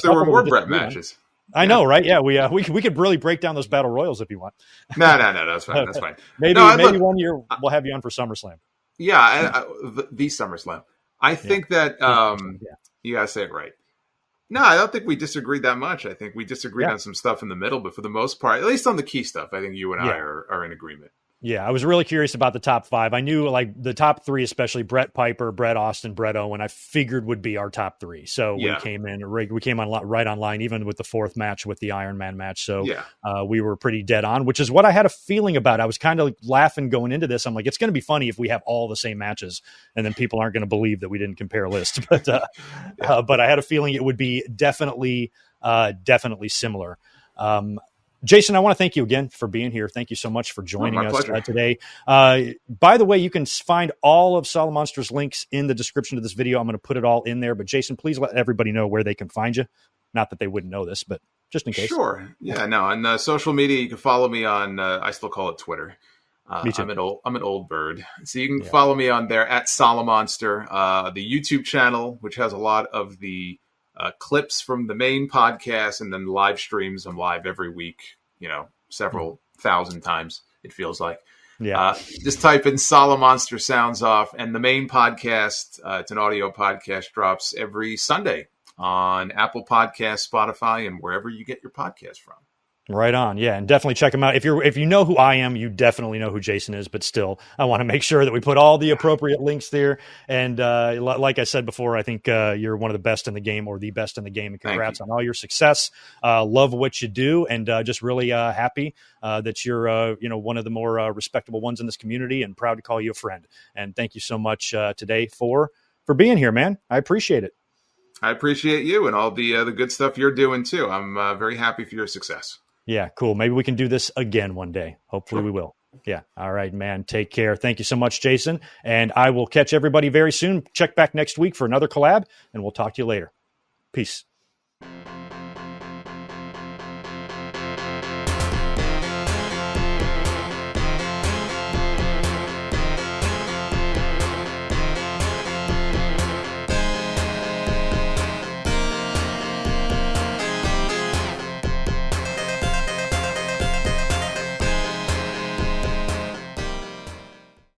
[SPEAKER 2] there were more Bret matches. I know, right? Yeah, we could really break down those battle royals if you want. No, that's fine. That's fine. maybe one year we'll have you on for SummerSlam. Yeah, the SummerSlam. I think that you gotta say it right. No, I don't think we disagreed that much. I think we disagreed on some stuff in the middle, but for the most part, at least on the key stuff, I think you and I are in agreement. Yeah, I was really curious about the top 5. I knew like the top 3, especially Brett Piper, Brett Austin, Brett Owen, I figured would be our top 3. So we came on right on line, even with the 4th match with the Iron Man match. So we were pretty dead on, which is what I had a feeling about. I was kind of laughing going into this. I'm like, it's going to be funny if we have all the same matches, and then people aren't going to believe that we didn't compare lists. But I had a feeling it would be definitely similar. Jason, I want to thank you again for being here. Thank you so much for joining us today. By the way, you can find all of Solomonster's links in the description of this video. I'm going to put it all in there. But Jason, please let everybody know where they can find you. Not that they wouldn't know this, but just in case. Sure. Yeah, no. On social media, you can follow me on, I still call it Twitter. Me too. I'm an old bird. So you can follow me on there at Solomonster. The YouTube channel, which has a lot of the clips from the main podcast, and then live streams. I'm live every week, several thousand times. it feels like.
[SPEAKER 1] Yeah.
[SPEAKER 2] Just type in Solomonster Sounds Off, and the main podcast, it's an audio podcast, drops every Sunday on Apple Podcasts, Spotify, and wherever you get your podcast from.
[SPEAKER 1] Right on. Yeah. And definitely check him out. If you know who I am, you definitely know who Jason is, but still, I want to make sure that we put all the appropriate links there. And like I said before, I think you're one of the best in the game, or the best in the game. And congrats on all your success. Love what you do, and just really happy that you're one of the more respectable ones in this community, and proud to call you a friend. And thank you so much today for being here, man. I appreciate it.
[SPEAKER 2] I appreciate you and all the good stuff you're doing too. I'm very happy for your success.
[SPEAKER 1] Yeah, cool. Maybe we can do this again one day. Hopefully we will. Yeah. All right, man. Take care. Thank you so much, Jason. And I will catch everybody very soon. Check back next week for another collab, and we'll talk to you later. Peace.